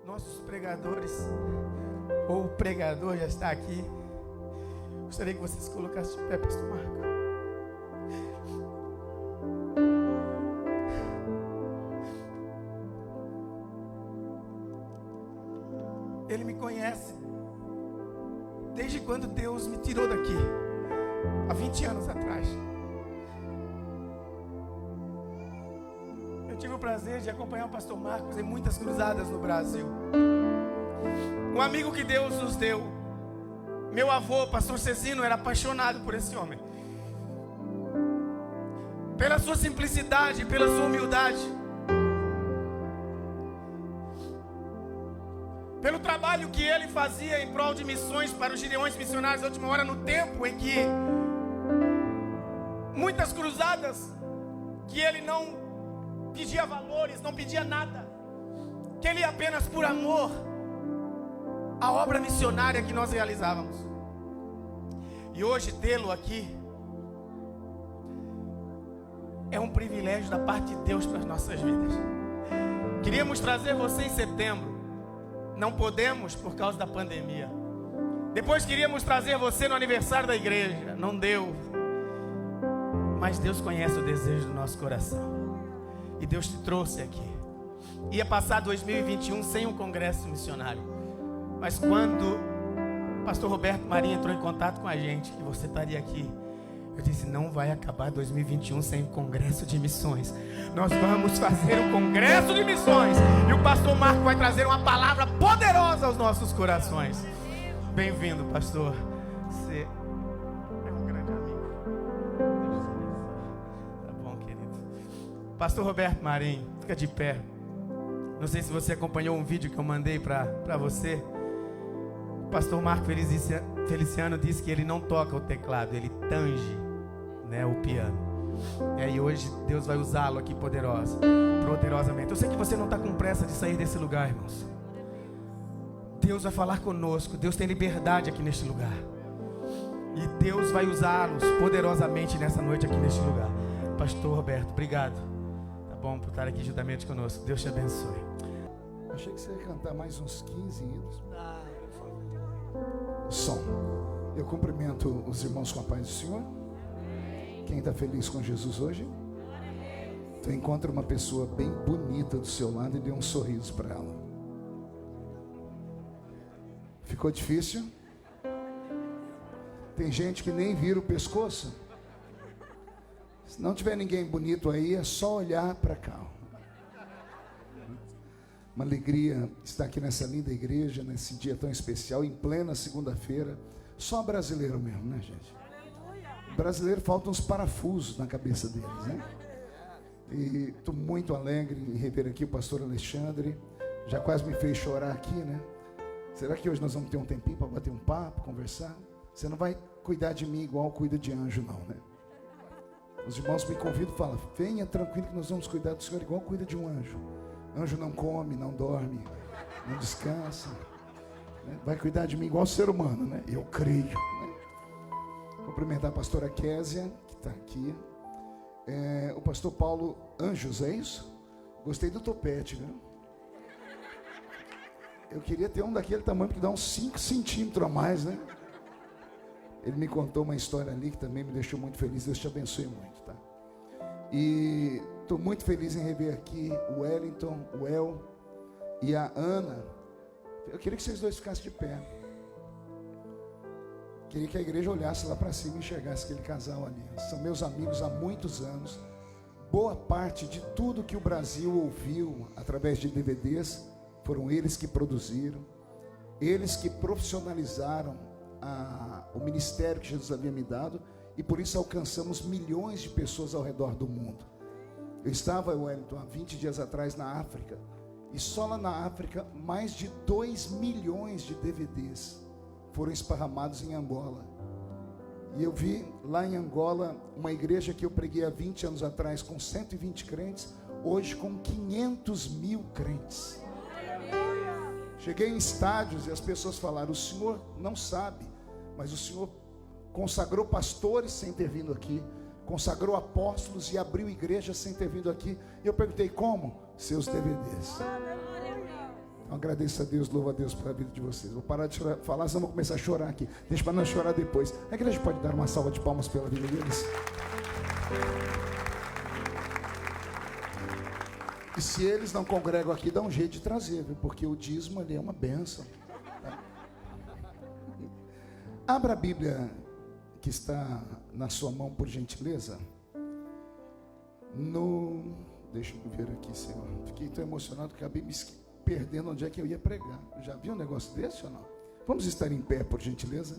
nossos pregadores, ou o pregador já está aqui. Gostaria que vocês colocassem de pé, pastor Marco. Ele me conhece desde quando Deus me tirou daqui, há 20 anos atrás. Eu tive o prazer de acompanhar o pastor Marcos em muitas cruzadas no Brasil. Um amigo que Deus nos deu. Meu avô, pastor Cezino, era apaixonado por esse homem. Pela sua simplicidade, pela sua humildade. Pelo trabalho que ele fazia em prol de missões para os gideões missionários da última hora, no tempo em que muitas cruzadas, que ele não pedia valores, não pedia nada, que ele ia apenas por amor à obra missionária que nós realizávamos. E hoje tê-lo aqui é um privilégio da parte de Deus para as nossas vidas. Queríamos trazer você em setembro, não podemos por causa da pandemia. Depois queríamos trazer você no aniversário da igreja, não deu. Mas Deus conhece o desejo do nosso coração, e Deus te trouxe aqui. Ia passar 2021 sem um congresso missionário, mas quando o pastor Roberto Marinho entrou em contato com a gente, que você estaria aqui, eu disse, não vai acabar 2021 sem congresso de missões. Nós vamos fazer um congresso de missões, e o pastor Marco vai trazer uma palavra poderosa aos nossos corações. Bem-vindo, pastor. Você é um grande amigo. Tá bom, querido. Pastor Roberto Marinho, fica de pé. Não sei se você acompanhou um vídeo que eu mandei para você. O pastor Marco Feliciano disse que ele não toca o teclado, ele tange, né, o piano. E hoje Deus vai usá-lo aqui poderosamente. Eu sei que você não está com pressa de sair desse lugar, irmãos. Deus vai falar conosco. Deus tem liberdade aqui neste lugar, e Deus vai usá-los poderosamente nessa noite aqui neste lugar. Pastor Roberto, obrigado, tá bom, por estar aqui juntamente conosco. Deus te abençoe. Achei que você ia cantar mais uns 15 hinos. Som. Eu cumprimento os irmãos com a paz do Senhor. Quem está feliz com Jesus hoje? Tu encontra uma pessoa bem bonita do seu lado e dê um sorriso para ela. Ficou difícil? Tem gente que nem vira o pescoço. Se não tiver ninguém bonito aí, é só olhar para cá. Uma alegria estar aqui nessa linda igreja, nesse dia tão especial, em plena segunda-feira. Só brasileiro mesmo, né, gente? Brasileiro, faltam uns parafusos na cabeça deles, né? E estou muito alegre em rever aqui o pastor Alexandre. Já quase me fez chorar aqui, né? Será que hoje nós vamos ter um tempinho para bater um papo, conversar? Você não vai cuidar de mim igual cuida de anjo, não, né? Os irmãos me convidam e falam, venha tranquilo que nós vamos cuidar do Senhor igual cuida de um anjo. Anjo não come, não dorme, não descansa, né? Vai cuidar de mim igual ser humano, né? Eu creio, né? Cumprimentar a pastora Késia, que está aqui. O pastor Paulo Anjos, é isso? Gostei do topete, viu? Eu queria ter um daquele tamanho, porque dá uns 5 centímetros a mais, né? Ele me contou uma história ali que também me deixou muito feliz. Deus te abençoe muito, tá? E estou muito feliz em rever aqui o Wellington, o El e a Ana. Eu queria que vocês dois ficassem de pé. Queria que a igreja olhasse lá para cima e enxergasse aquele casal ali. São meus amigos há muitos anos. Boa parte de tudo que o Brasil ouviu através de DVDs foram eles que produziram, eles que profissionalizaram o ministério que Jesus havia me dado, e por isso alcançamos milhões de pessoas ao redor do mundo. Eu estava, Wellington, há 20 dias atrás na África, e só lá na África mais de 2 milhões de DVDs foram esparramados em Angola. E eu vi lá em Angola uma igreja que eu preguei há 20 anos atrás com 120 crentes, hoje com 500 mil crentes. Cheguei em estádios e as pessoas falaram, o senhor não sabe, mas o senhor consagrou pastores sem ter vindo aqui, consagrou apóstolos e abriu igrejas sem ter vindo aqui. E eu perguntei, como? Seus DVDs. Agradeço a Deus, louvo a Deus pela vida de vocês. Vou parar de falar, senão vou começar a chorar aqui. Deixa para não chorar depois. A igreja pode dar uma salva de palmas pela vida deles? E se eles não congregam aqui, dá um jeito de trazer, viu? Porque o dízimo ali é uma bênção. Abra a Bíblia que está na sua mão, por gentileza. Deixa eu ver aqui, Senhor. Fiquei tão emocionado que acabei me perdendo onde é que eu ia pregar. Já viu um negócio desse ou não? Vamos estar em pé, por gentileza.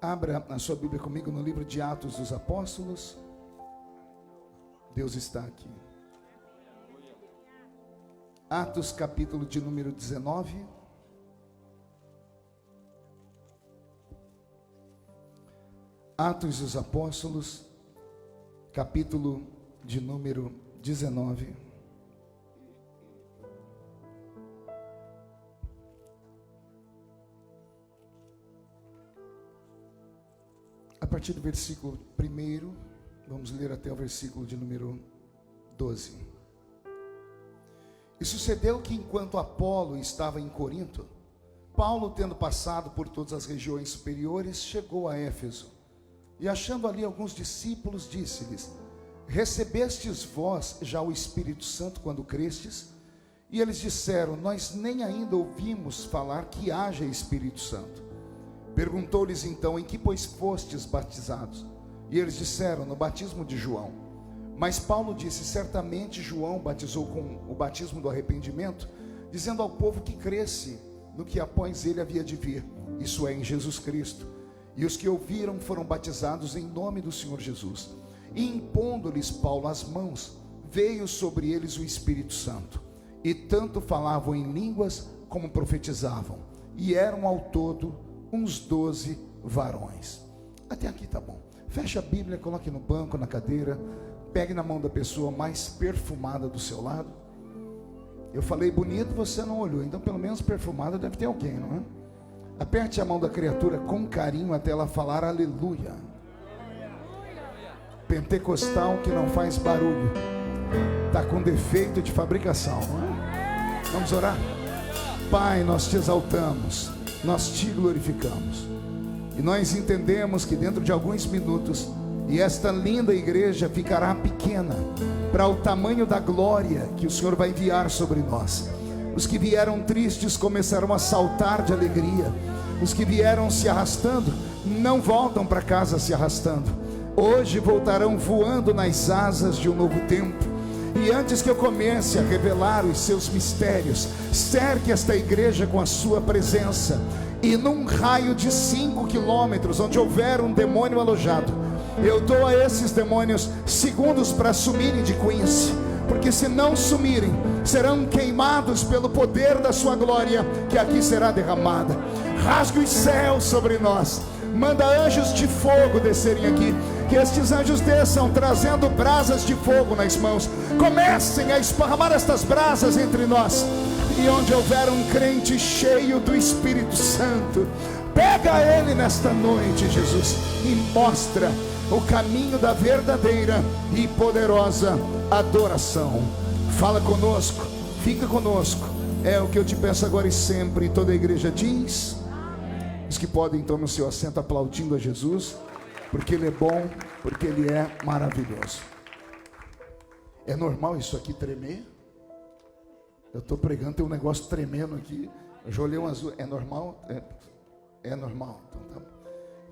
Abra a sua Bíblia comigo no livro de Atos dos Apóstolos. Deus está aqui. Atos, capítulo de número 19. Atos dos Apóstolos, capítulo de número 19. A partir do versículo 1, vamos ler até o versículo de número 12. E sucedeu que enquanto Apolo estava em Corinto, Paulo, tendo passado por todas as regiões superiores, chegou a Éfeso. E achando ali alguns discípulos, disse-lhes: recebestes vós já o Espírito Santo quando crestes? E eles disseram: nós nem ainda ouvimos falar que haja Espírito Santo. Perguntou-lhes então: em que pois fostes batizados? E eles disseram: no batismo de João. Mas Paulo disse: certamente João batizou com o batismo do arrependimento, dizendo ao povo que cresce no que após ele havia de vir, isso é, em Jesus Cristo. E os que ouviram foram batizados em nome do Senhor Jesus. E impondo-lhes Paulo as mãos, veio sobre eles o Espírito Santo. E tanto falavam em línguas como profetizavam. E eram ao todo uns 12 varões. Até aqui tá bom. Feche a Bíblia, coloque no banco, na cadeira. Pegue na mão da pessoa mais perfumada do seu lado. Eu falei bonito, você não olhou. Então pelo menos perfumada deve ter alguém, não é? Aperte a mão da criatura com carinho até ela falar aleluia. Pentecostal que não faz barulho, está com defeito de fabricação, não é? Vamos orar? Pai, nós te exaltamos, nós te glorificamos. E nós entendemos que dentro de alguns minutos, e esta linda igreja ficará pequena para o tamanho da glória que o Senhor vai enviar sobre nós. Os que vieram tristes começarão a saltar de alegria. Os que vieram se arrastando não voltam para casa se arrastando. Hoje voltarão voando nas asas de um novo tempo. E antes que eu comece a revelar os seus mistérios, cerque esta igreja com a sua presença. E num raio de 5 quilômetros, onde houver um demônio alojado, eu dou a esses demônios segundos para sumirem de Quincy. Porque se não sumirem, serão queimados pelo poder da sua glória, que aqui será derramada. Rasgue os céus sobre nós. Manda anjos de fogo descerem aqui. Que estes anjos desçam trazendo brasas de fogo nas mãos. Comecem a esparramar estas brasas entre nós. E onde houver um crente cheio do Espírito Santo, pega ele nesta noite, Jesus, e mostra o caminho da verdadeira e poderosa adoração. Fala conosco, fica conosco. É o que eu te peço agora e sempre. E toda a igreja diz: os que podem, tomem o seu assento aplaudindo a Jesus, porque Ele é bom, porque Ele é maravilhoso. É normal isso aqui tremer? Eu estou pregando, tem um negócio tremendo aqui. Eu já olhei um azul. É normal? É normal. Então tá bom.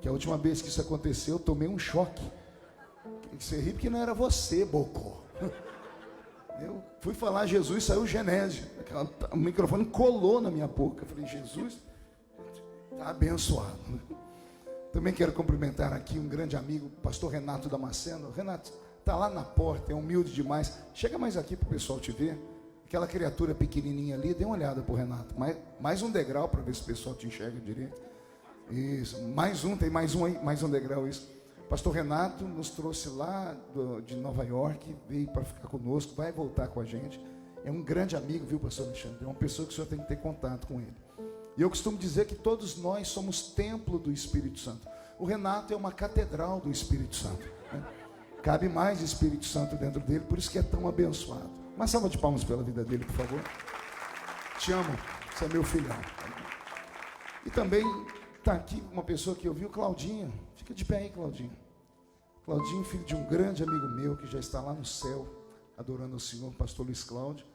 Que a última vez que isso aconteceu, eu tomei um choque. Você ri porque não era você, bocô. Eu fui falar Jesus, saiu o Genésio. O microfone colou na minha boca. Eu falei: Jesus, está abençoado. Também quero cumprimentar aqui um grande amigo, pastor Renato Damasceno. Renato, está lá na porta, é humilde demais. Chega mais aqui para o pessoal te ver. Aquela criatura pequenininha ali, dê uma olhada para o Renato. Mais um degrau para ver se o pessoal te enxerga direito. Isso, mais um, tem mais um aí, mais um degrau, isso. Pastor Renato nos trouxe lá de Nova York, veio para ficar conosco, vai voltar com a gente. É um grande amigo, viu, pastor Alexandre? É uma pessoa que o senhor tem que ter contato com ele. E eu costumo dizer que todos nós somos templo do Espírito Santo. O Renato é uma catedral do Espírito Santo, né? Cabe mais Espírito Santo dentro dele, por isso que é tão abençoado. Uma salva de palmas pela vida dele, por favor. Te amo, você é meu filhão. E também está aqui uma pessoa que eu vi, o Claudinho. Fica de pé aí, Claudinho. Claudinho, filho de um grande amigo meu, que já está lá no céu, adorando o Senhor, o pastor Luiz Cláudio.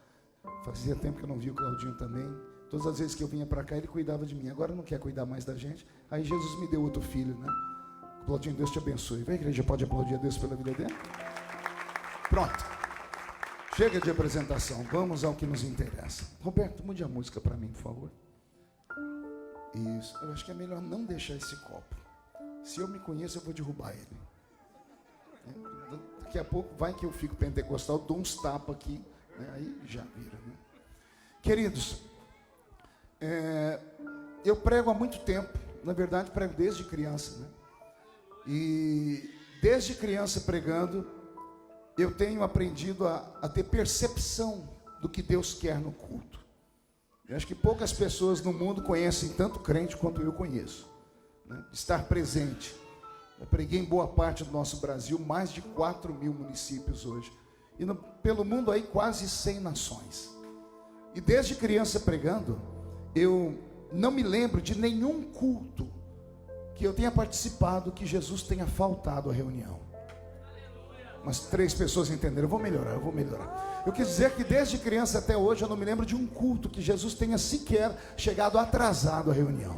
Fazia tempo que eu não vi o Claudinho também. Todas as vezes que eu vinha para cá, ele cuidava de mim. Agora não quer cuidar mais da gente. Aí Jesus me deu outro filho, né? Claudinho, Deus te abençoe. A igreja pode aplaudir a Deus pela vida dele? Pronto. Chega de apresentação. Vamos ao que nos interessa. Roberto, mude a música para mim, por favor. Isso. Eu acho que é melhor não deixar esse copo. Se eu me conheço, eu vou derrubar ele. Daqui a pouco vai que eu fico pentecostal, dou uns tapas aqui, né? Aí já vira, né? Queridos, eu prego há muito tempo. Na verdade, prego desde criança, né? E desde criança pregando, eu tenho aprendido a ter percepção do que Deus quer no culto. Eu acho que poucas pessoas no mundo conhecem tanto crente quanto eu conheço, né? Estar presente. Eu preguei em boa parte do nosso Brasil, mais de 4.000 municípios hoje. E pelo mundo aí quase 100 nações. E desde criança pregando, eu não me lembro de nenhum culto que eu tenha participado que Jesus tenha faltado à reunião. Umas 3 pessoas entenderam. Eu vou melhorar. Eu quis dizer que desde criança até hoje eu não me lembro de um culto que Jesus tenha sequer chegado atrasado à reunião.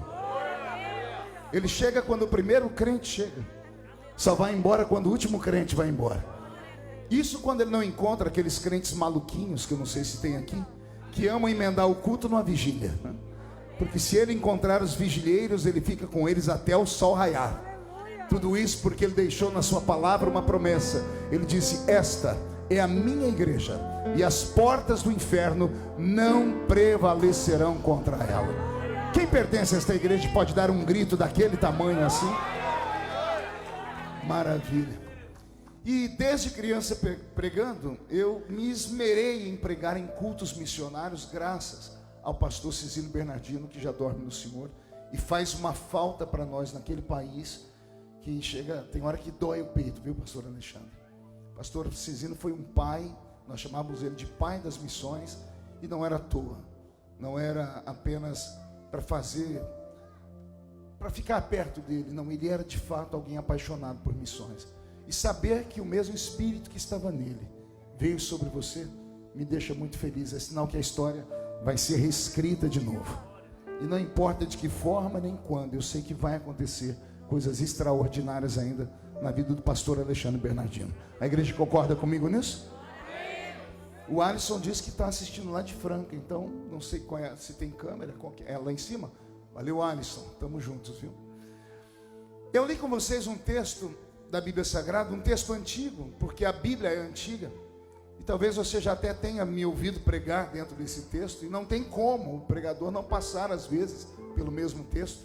Ele chega quando o primeiro crente chega. Só vai embora quando o último crente vai embora. Isso quando ele não encontra aqueles crentes maluquinhos, que eu não sei se tem aqui, que amam emendar o culto numa vigília, né? Porque se ele encontrar os vigilheiros, ele fica com eles até o sol raiar. Tudo isso porque ele deixou na sua palavra uma promessa. Ele disse: esta é a minha igreja, e as portas do inferno não prevalecerão contra ela. Quem pertence a esta igreja pode dar um grito daquele tamanho assim? Maravilha. E desde criança pregando, eu me esmerei em pregar em cultos missionários, graças ao pastor Cizino Bernardino, que já dorme no Senhor, e faz uma falta para nós naquele país, que chega, tem hora que dói o peito, viu, pastor Alexandre? Pastor Cizino foi um pai, nós chamávamos ele de pai das missões, e não era à toa, não era apenas para ficar perto dele, não, ele era de fato alguém apaixonado por missões. E saber que o mesmo Espírito que estava nele veio sobre você, me deixa muito feliz. É sinal que a história vai ser reescrita de novo. E não importa de que forma nem quando, eu sei que vai acontecer coisas extraordinárias ainda na vida do pastor Alexandre Bernardino. A igreja concorda comigo nisso? O Alisson disse que está assistindo lá de Franca, então não sei qual é, se tem câmera, é lá em cima? Valeu, Alisson, estamos juntos, viu? Eu li com vocês um texto da Bíblia Sagrada, um texto antigo, porque a Bíblia é antiga, e talvez você já até tenha me ouvido pregar dentro desse texto, e não tem como o pregador não passar às vezes pelo mesmo texto.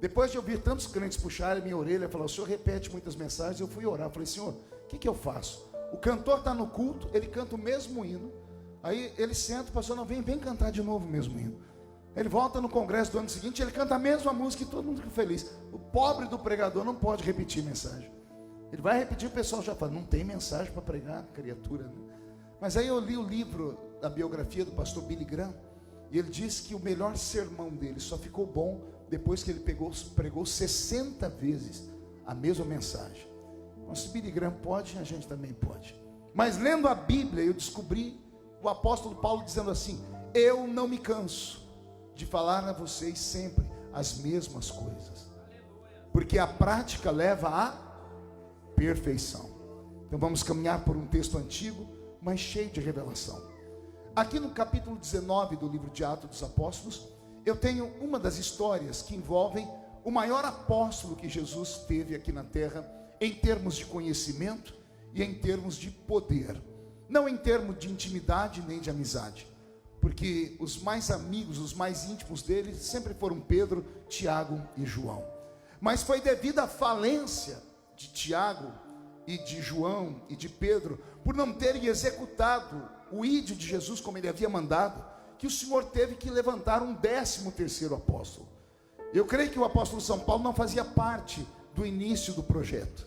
Depois de ouvir tantos crentes puxarem a minha orelha e falar: o senhor repete muitas mensagens, eu fui orar, falei: Senhor, o que eu faço? O cantor está no culto, ele canta o mesmo hino, aí ele senta, o pastor: não, vem cantar de novo o mesmo hino. Ele volta no congresso do ano seguinte, ele canta a mesma música e todo mundo fica feliz. O pobre do pregador não pode repetir mensagem. Ele vai repetir, o pessoal já fala: não tem mensagem para pregar, criatura, né? Mas aí eu li o livro da biografia do pastor Billy Graham, e ele disse que o melhor sermão dele só ficou bom depois que ele pregou 60 vezes a mesma mensagem. Então, se Billy Graham pode, a gente também pode. Mas lendo a Bíblia, eu descobri o apóstolo Paulo dizendo assim: eu não me canso de falar a vocês sempre as mesmas coisas, porque a prática leva à perfeição. Então vamos caminhar por um texto antigo, mas cheio de revelação. Aqui no capítulo 19 do livro de Atos dos Apóstolos, eu tenho uma das histórias que envolvem o maior apóstolo que Jesus teve aqui na terra, em termos de conhecimento e em termos de poder, não em termos de intimidade nem de amizade, porque os mais amigos, os mais íntimos dele sempre foram Pedro, Tiago e João. Mas foi devido à falência de Tiago e de João e de Pedro, por não terem executado o ídio de Jesus como ele havia mandado, que o Senhor teve que levantar um 13º apóstolo. Eu creio que o apóstolo São Paulo não fazia parte do início do projeto.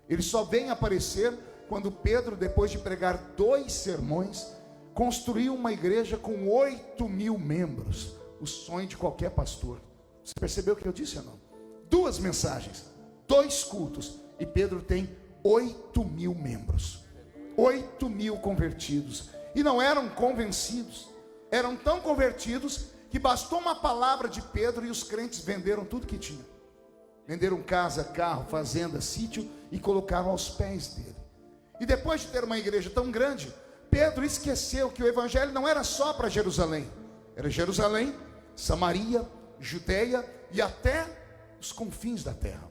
Ele só vem aparecer quando Pedro, depois de pregar 2 sermões, construiu uma igreja com 8.000 membros. O sonho de qualquer pastor. Você percebeu o que eu disse ou não? 2 mensagens, 2 cultos, e Pedro tem 8.000 membros, 8.000 convertidos. E não eram convencidos, eram tão convertidos que bastou uma palavra de Pedro e os crentes venderam tudo que tinham. Venderam casa, carro, fazenda, sítio e colocaram aos pés dele. E depois de ter uma igreja tão grande, Pedro esqueceu que o evangelho não era só para Jerusalém. Era Jerusalém, Samaria, Judeia e até os confins da terra.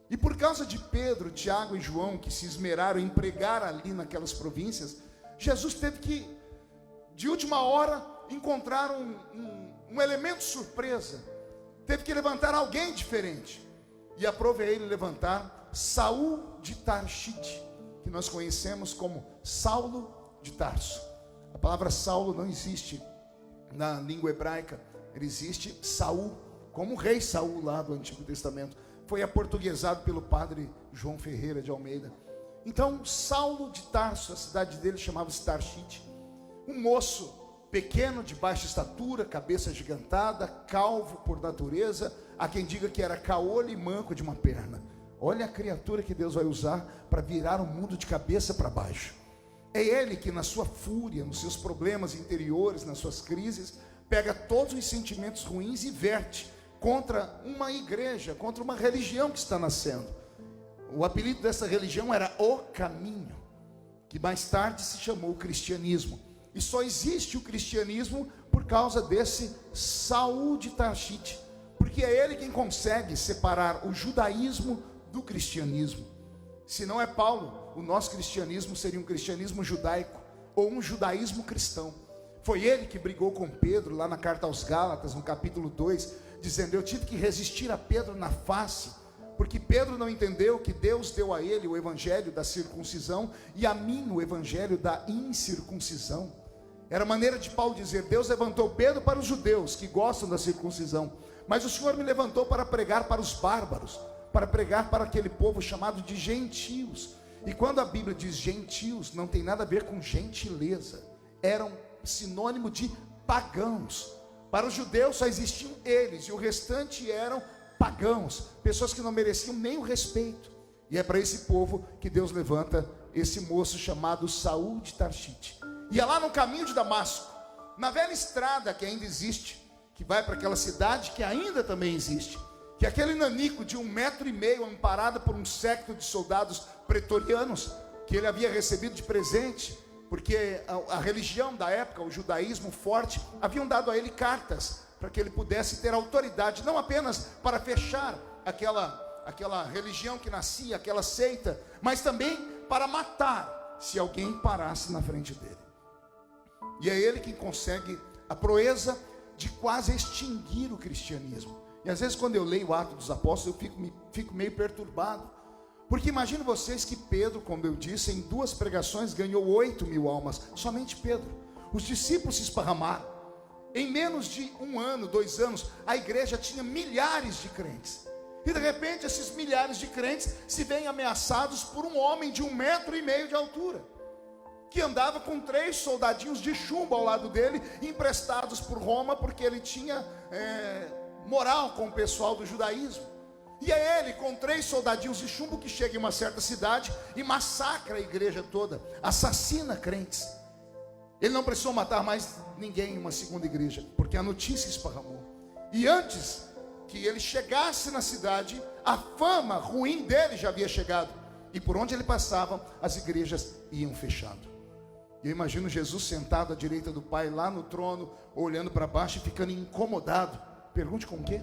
E por causa de Pedro, Tiago e João, que se esmeraram em pregar ali naquelas províncias, Jesus teve que, de última hora, encontrar um elemento surpresa. Teve que levantar alguém diferente. E aprove a ele levantar Saul de Tarsite, que nós conhecemos como Saulo de Tarso. A palavra Saulo não existe na língua hebraica. Ele existe Saul, como o rei Saul lá do Antigo Testamento. Foi aportuguesado pelo padre João Ferreira de Almeida. Então, Saulo de Tarso, a cidade dele chamava-se Tarsite. Um moço pequeno, de baixa estatura, cabeça agigantada, calvo por natureza. Há quem diga que era caolho e manco de uma perna. Olha a criatura que Deus vai usar para virar o mundo de cabeça para baixo. É ele que, na sua fúria, nos seus problemas interiores, nas suas crises, pega todos os sentimentos ruins e verte contra uma igreja, contra uma religião que está nascendo. O apelido dessa religião era O Caminho, que mais tarde se chamou cristianismo. E só existe o cristianismo por causa desse Saul de Tarsite, porque é ele quem consegue separar o judaísmo do cristianismo. Se não é Paulo, o nosso cristianismo seria um cristianismo judaico ou um judaísmo cristão. Foi ele que brigou com Pedro lá na carta aos Gálatas, no capítulo 2, dizendo: eu tive que resistir a Pedro na face, porque Pedro não entendeu que Deus deu a ele o evangelho da circuncisão e a mim o evangelho da incircuncisão. Era a maneira de Paulo dizer: Deus levantou Pedro para os judeus que gostam da circuncisão, mas o Senhor me levantou para pregar para os bárbaros, para pregar para aquele povo chamado de gentios. E quando a Bíblia diz gentios, não tem nada a ver com gentileza, eram sinônimo de pagãos. Para os judeus só existiam eles, e o restante eram pagãos, pessoas que não mereciam nem o respeito. E é para esse povo que Deus levanta esse moço chamado Saul de Tarsite. E é lá no caminho de Damasco, na velha estrada que ainda existe, que vai para aquela cidade que ainda também existe, que aquele nanico de 1,5 metro, amparado por um séquito de soldados pretorianos, que ele havia recebido de presente, porque a religião da época, o judaísmo forte, haviam dado a ele cartas, para que ele pudesse ter autoridade, não apenas para fechar aquela religião que nascia, aquela seita, mas também para matar, se alguém parasse na frente dele. E é ele quem consegue a proeza de quase extinguir o cristianismo. E às vezes quando eu leio o Atos dos Apóstolos, eu fico meio perturbado, porque imagino vocês que Pedro, como eu disse, em 2 pregações ganhou 8.000 almas, somente Pedro. Os discípulos se esparramaram. Em menos de 1 ano, 2 anos, a igreja tinha milhares de crentes. E de repente esses milhares de crentes se veem ameaçados por um homem de 1,5 metro de altura, que andava com 3 soldadinhos de chumbo ao lado dele, emprestados por Roma, porque ele tinha moral com o pessoal do judaísmo. E é ele com 3 soldadinhos de chumbo que chega em uma certa cidade e massacra a igreja toda, assassina crentes. Ele não precisou matar mais ninguém em uma segunda igreja, porque a notícia esparramou. E antes que ele chegasse na cidade, a fama ruim dele já havia chegado, e por onde ele passava, as igrejas iam fechando. E eu imagino Jesus sentado à direita do Pai, lá no trono, olhando para baixo e ficando incomodado. Pergunte com o quê?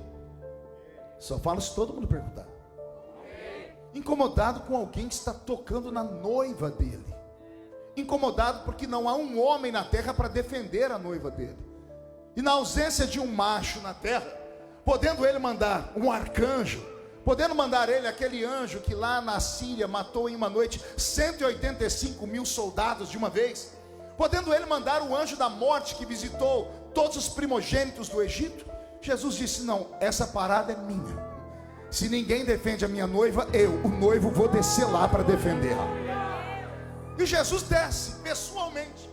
Só falo se todo mundo perguntar. Incomodado com alguém que está tocando na noiva dele. Incomodado porque não há um homem na terra para defender a noiva dele. E na ausência de um macho na terra, podendo ele mandar um arcanjo, podendo mandar ele aquele anjo que lá na Síria matou em uma noite 185.000 soldados de uma vez, podendo ele mandar o anjo da morte que visitou todos os primogênitos do Egito, Jesus disse: não, essa parada é minha. Se ninguém defende a minha noiva, eu, o noivo, vou descer lá para defendê-la. E Jesus desce pessoalmente.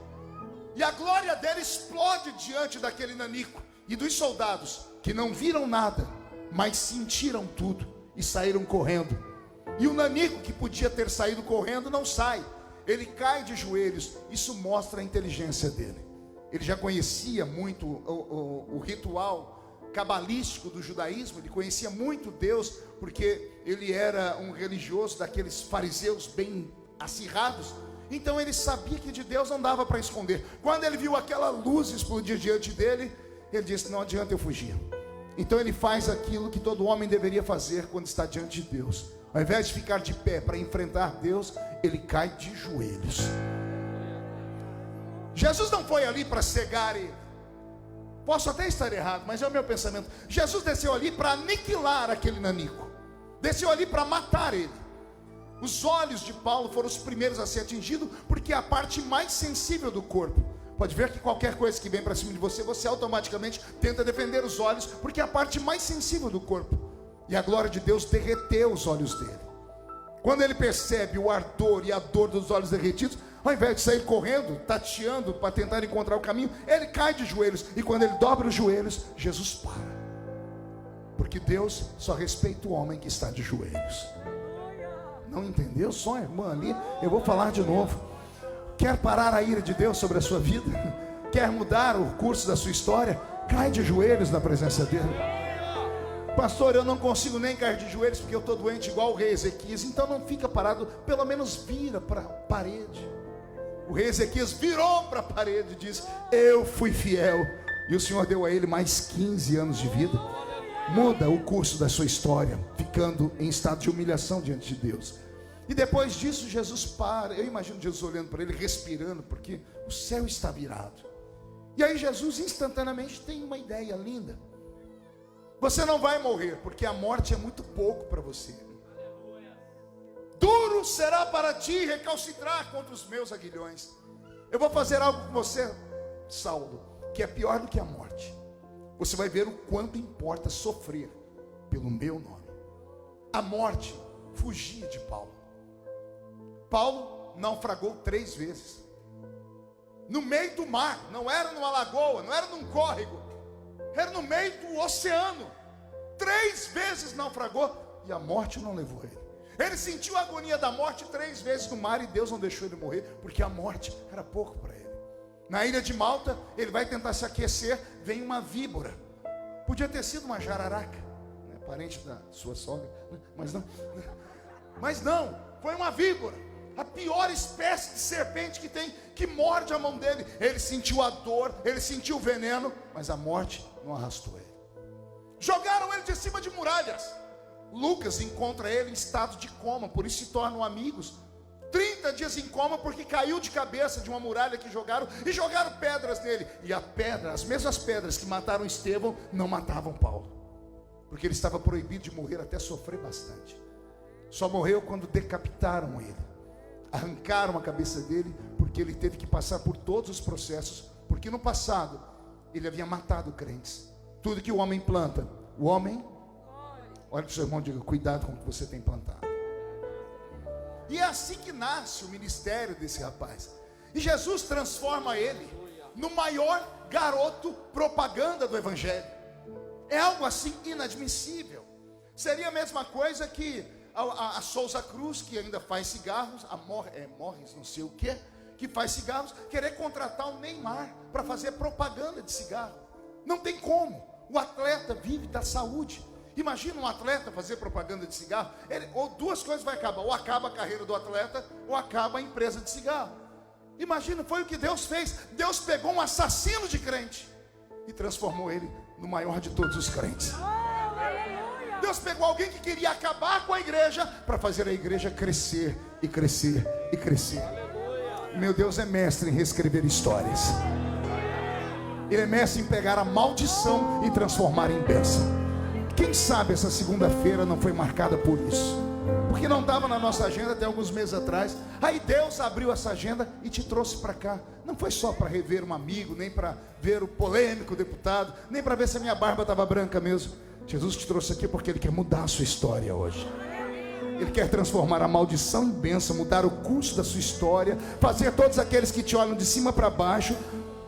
E a glória dele explode diante daquele nanico e dos soldados, que não viram nada, mas sentiram tudo e saíram correndo. E o nanico, que podia ter saído correndo, não sai. Ele cai de joelhos. Isso mostra a inteligência dele. Ele já conhecia muito o ritual cabalístico do judaísmo. Ele conhecia muito Deus, porque ele era um religioso daqueles fariseus bem acirrados. Então ele sabia que de Deus não dava para esconder. Quando ele viu aquela luz explodir diante dele, ele disse: não adianta eu fugir. Então ele faz aquilo que todo homem deveria fazer quando está diante de Deus. Ao invés de ficar de pé para enfrentar Deus, ele cai de joelhos. Jesus não foi ali para cegar ele. Posso até estar errado, mas é o meu pensamento. Jesus desceu ali para aniquilar aquele nanico. Desceu ali para matar ele. Os olhos de Paulo foram os primeiros a ser atingidos, porque é a parte mais sensível do corpo. Pode ver que qualquer coisa que vem para cima de você, você automaticamente tenta defender os olhos, porque é a parte mais sensível do corpo. E a glória de Deus derreteu os olhos dele. Quando ele percebe o ardor e a dor dos olhos derretidos, ao invés de sair correndo, tateando para tentar encontrar o caminho, ele cai de joelhos. E quando ele dobra os joelhos, Jesus para. Porque Deus só respeita o homem que está de joelhos. Não entendeu? Só a irmã ali. Eu vou falar de novo. Quer parar a ira de Deus sobre a sua vida? Quer mudar o curso da sua história? Cai de joelhos na presença dele. Pastor, eu não consigo nem cair de joelhos porque eu estou doente igual o rei Ezequias. Então não fica parado, pelo menos vira para a parede. O rei Ezequias virou para a parede e disse: eu fui fiel. E o Senhor deu a ele mais 15 anos de vida. Muda o curso da sua história, ficando em estado de humilhação diante de Deus. E depois disso Jesus para. Eu imagino Jesus olhando para ele, respirando, porque o céu está virado. E aí Jesus instantaneamente tem uma ideia linda. Você não vai morrer, porque a morte é muito pouco para você. Duro será para ti recalcitrar contra os meus aguilhões. Eu vou fazer algo com você, Saulo, que é pior do que a morte. Você vai ver o quanto importa sofrer pelo meu nome. A morte fugia de Paulo. Paulo naufragou 3 vezes. No meio do mar, não era numa lagoa, não era num córrego, era no meio do oceano. 3 vezes naufragou e a morte não levou ele. Ele sentiu a agonia da morte 3 vezes no mar e Deus não deixou ele morrer, porque a morte era pouco para ele. Na ilha de Malta, ele vai tentar se aquecer, vem uma víbora. Podia ter sido uma jararaca, né? Parente da sua sogra, mas não, foi uma víbora. A pior espécie de serpente que tem, que morde a mão dele. Ele sentiu a dor, ele sentiu o veneno, mas a morte não arrastou ele. Jogaram ele de cima de muralhas. Lucas encontra ele em estado de coma, por isso se tornam amigos. 30 dias em coma porque caiu de cabeça de uma muralha que jogaram, e jogaram pedras nele. E a pedra, as mesmas pedras que mataram Estevão, não matavam Paulo, porque ele estava proibido de morrer até sofrer bastante. Só morreu quando decapitaram ele, arrancaram a cabeça dele, porque ele teve que passar por todos os processos, porque no passado ele havia matado crentes. Tudo que o homem planta, o homem, olha para o seu irmão e diga: cuidado com o que você tem plantado. E é assim que nasce o ministério desse rapaz. E Jesus transforma ele no maior garoto propaganda do evangelho. É algo assim inadmissível. Seria a mesma coisa que a Souza Cruz, que ainda faz cigarros, a Morris não sei o que faz cigarros, querer contratar o Neymar para fazer propaganda de cigarro. Não tem como. O atleta vive da saúde. Imagina um atleta fazer propaganda de cigarro. Ou 2 coisas vai acabar: ou acaba a carreira do atleta, ou acaba a empresa de cigarro. Imagina, foi o que Deus fez. Deus pegou um assassino de crente e transformou ele no maior de todos os crentes. Deus pegou alguém que queria acabar com a igreja para fazer a igreja crescer e crescer e crescer. Meu Deus é mestre em reescrever histórias. Ele é mestre em pegar a maldição e transformar em bênção. Quem sabe essa segunda-feira não foi marcada por isso, porque não estava na nossa agenda até alguns meses atrás. Aí Deus abriu essa agenda e te trouxe para cá. Não foi só para rever um amigo, nem para ver o polêmico deputado, nem para ver se a minha barba estava branca mesmo. Jesus te trouxe aqui porque Ele quer mudar a sua história hoje. Ele quer transformar a maldição em bênção, mudar o curso da sua história, fazer todos aqueles que te olham de cima para baixo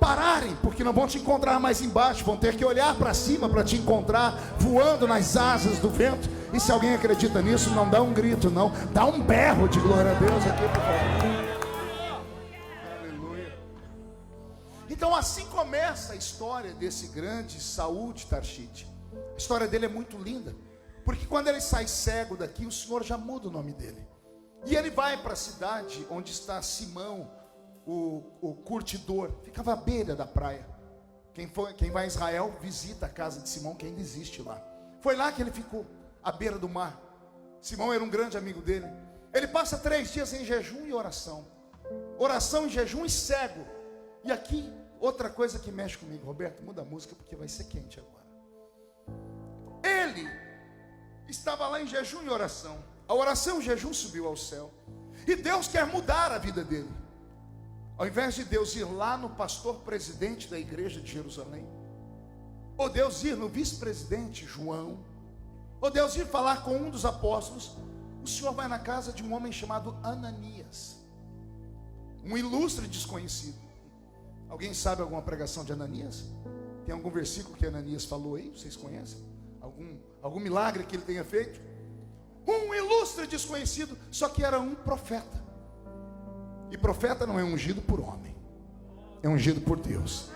pararem, porque não vão te encontrar mais embaixo, vão ter que olhar para cima para te encontrar voando nas asas do vento. E se alguém acredita nisso, não dá um grito, não, dá um berro de glória a Deus aqui, por favor. Aleluia. Então assim começa a história desse grande Saul de Tarshite. A história dele é muito linda, porque quando ele sai cego daqui, o Senhor já muda o nome dele. E ele vai para a cidade onde está Simão, o curtidor. Ficava à beira da praia. Quem vai a Israel visita a casa de Simão, que ainda existe lá. Foi lá que ele ficou, à beira do mar. Simão era um grande amigo dele. Ele passa 3 dias em jejum e oração. Oração, jejum e cego. E aqui, outra coisa que mexe comigo. Roberto, muda a música porque vai ser quente agora. Ele estava lá em jejum e oração. A oração e o jejum subiu ao céu. E Deus quer mudar a vida dele. Ao invés de Deus ir lá no pastor presidente da igreja de Jerusalém, ou Deus ir no vice-presidente João, ou Deus ir falar com um dos apóstolos, o Senhor vai na casa de um homem chamado Ananias, um ilustre desconhecido. Alguém sabe alguma pregação de Ananias? Tem algum versículo que Ananias falou aí? Vocês conhecem? Algum milagre que ele tenha feito? Um ilustre desconhecido, só que era um profeta. E profeta não é ungido por homem, é ungido por Deus.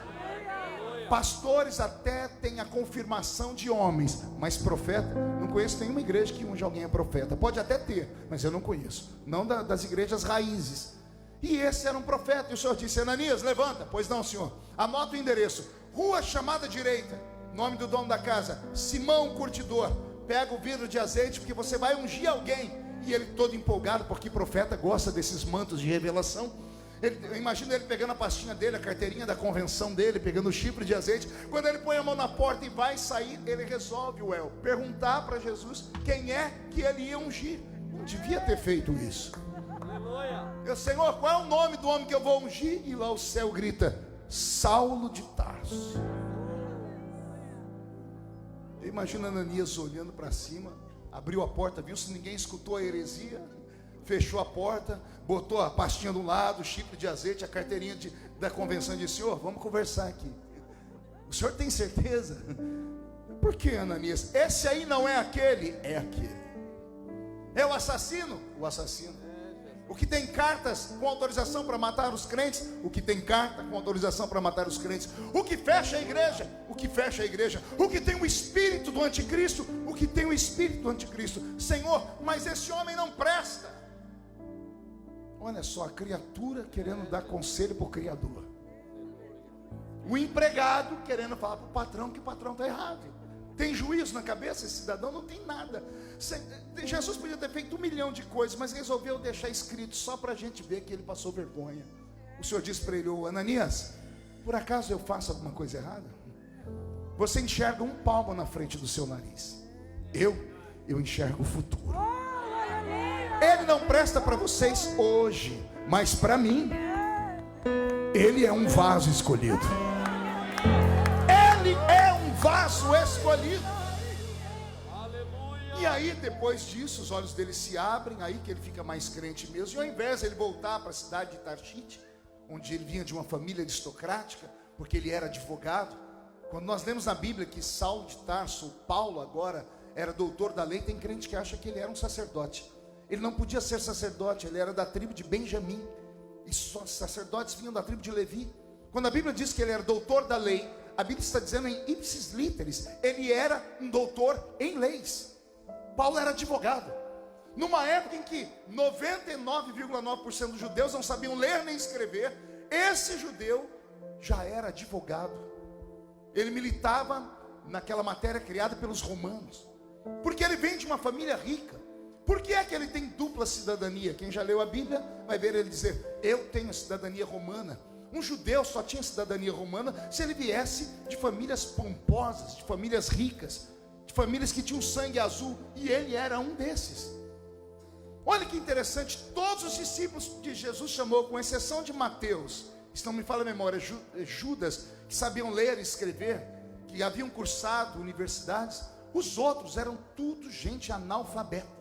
Pastores até têm a confirmação de homens, mas profeta, não conheço nenhuma igreja que unge alguém a profeta. Pode até ter, mas eu não conheço, não das igrejas raízes. E esse era um profeta, e o Senhor disse: Ananias, levanta. Pois não, Senhor. Anota o endereço: rua chamada direita, nome do dono da casa, Simão Curtidor. Pega o vidro de azeite, porque você vai ungir alguém. E ele todo empolgado, porque profeta gosta desses mantos de revelação. Eu imagino ele pegando a pastinha dele, a carteirinha da convenção dele, pegando o chifre de azeite. Quando ele põe a mão na porta e vai sair, ele resolve, perguntar para Jesus quem é que ele ia ungir. Não devia ter feito isso. Senhor, qual é o nome do homem que eu vou ungir? E lá o céu grita: Saulo de Tarso. Eu imagino Ananias olhando para cima, abriu a porta, viu se ninguém escutou a heresia, fechou a porta, botou a pastinha do lado, o chifre de azeite, a carteirinha da convenção, e disse: Senhor, vamos conversar aqui. O senhor tem certeza? Por que, Ananias? Esse aí não é aquele? É aquele. É o assassino? O assassino. O que tem cartas com autorização para matar os crentes? O que tem carta com autorização para matar os crentes. O que fecha a igreja? O que fecha a igreja. O que tem o espírito do anticristo? O que tem o espírito do anticristo. Senhor, mas esse homem não presta. Olha só, a criatura querendo dar conselho para o Criador. O empregado querendo falar para o patrão que o patrão está errado. Tem juízo na cabeça esse cidadão? Não tem nada. Jesus podia ter feito 1 milhão de coisas, mas resolveu deixar escrito só para a gente ver que ele passou vergonha. O Senhor disse para ele: Ananias, por acaso eu faço alguma coisa errada? Você enxerga um palmo na frente do seu nariz. Eu enxergo o futuro. Ele não presta para vocês hoje, mas para mim, ele é um vaso escolhido. Ele é um vaso escolhido. E aí depois disso os olhos dele se abrem, aí que ele fica mais crente mesmo. E ao invés de ele voltar para a cidade de Tarshite, onde ele vinha de uma família aristocrática, porque ele era advogado. Quando nós lemos na Bíblia que Saulo de Tarso, Paulo agora, era doutor da lei, tem crente que acha que ele era um sacerdote. Ele não podia ser sacerdote, ele era da tribo de Benjamim, e só sacerdotes vinham da tribo de Levi. Quando a Bíblia diz que ele era doutor da lei, a Bíblia está dizendo em ipsis literis, ele era um doutor em leis. Paulo era advogado, numa época em que 99,9% dos judeus não sabiam ler nem escrever. Esse judeu já era advogado, ele militava naquela matéria criada pelos romanos, porque ele vem de uma família rica. Por que é que ele tem dupla cidadania? Quem já leu a Bíblia vai ver ele dizer: eu tenho a cidadania romana. Um judeu só tinha cidadania romana se ele viesse de famílias pomposas, de famílias ricas, de famílias que tinham sangue azul, e ele era um desses. Olha que interessante, todos os discípulos que Jesus chamou, com exceção de Mateus, se não me falha a memória, Judas, que sabiam ler e escrever, que haviam cursado universidades, os outros eram tudo gente analfabeta.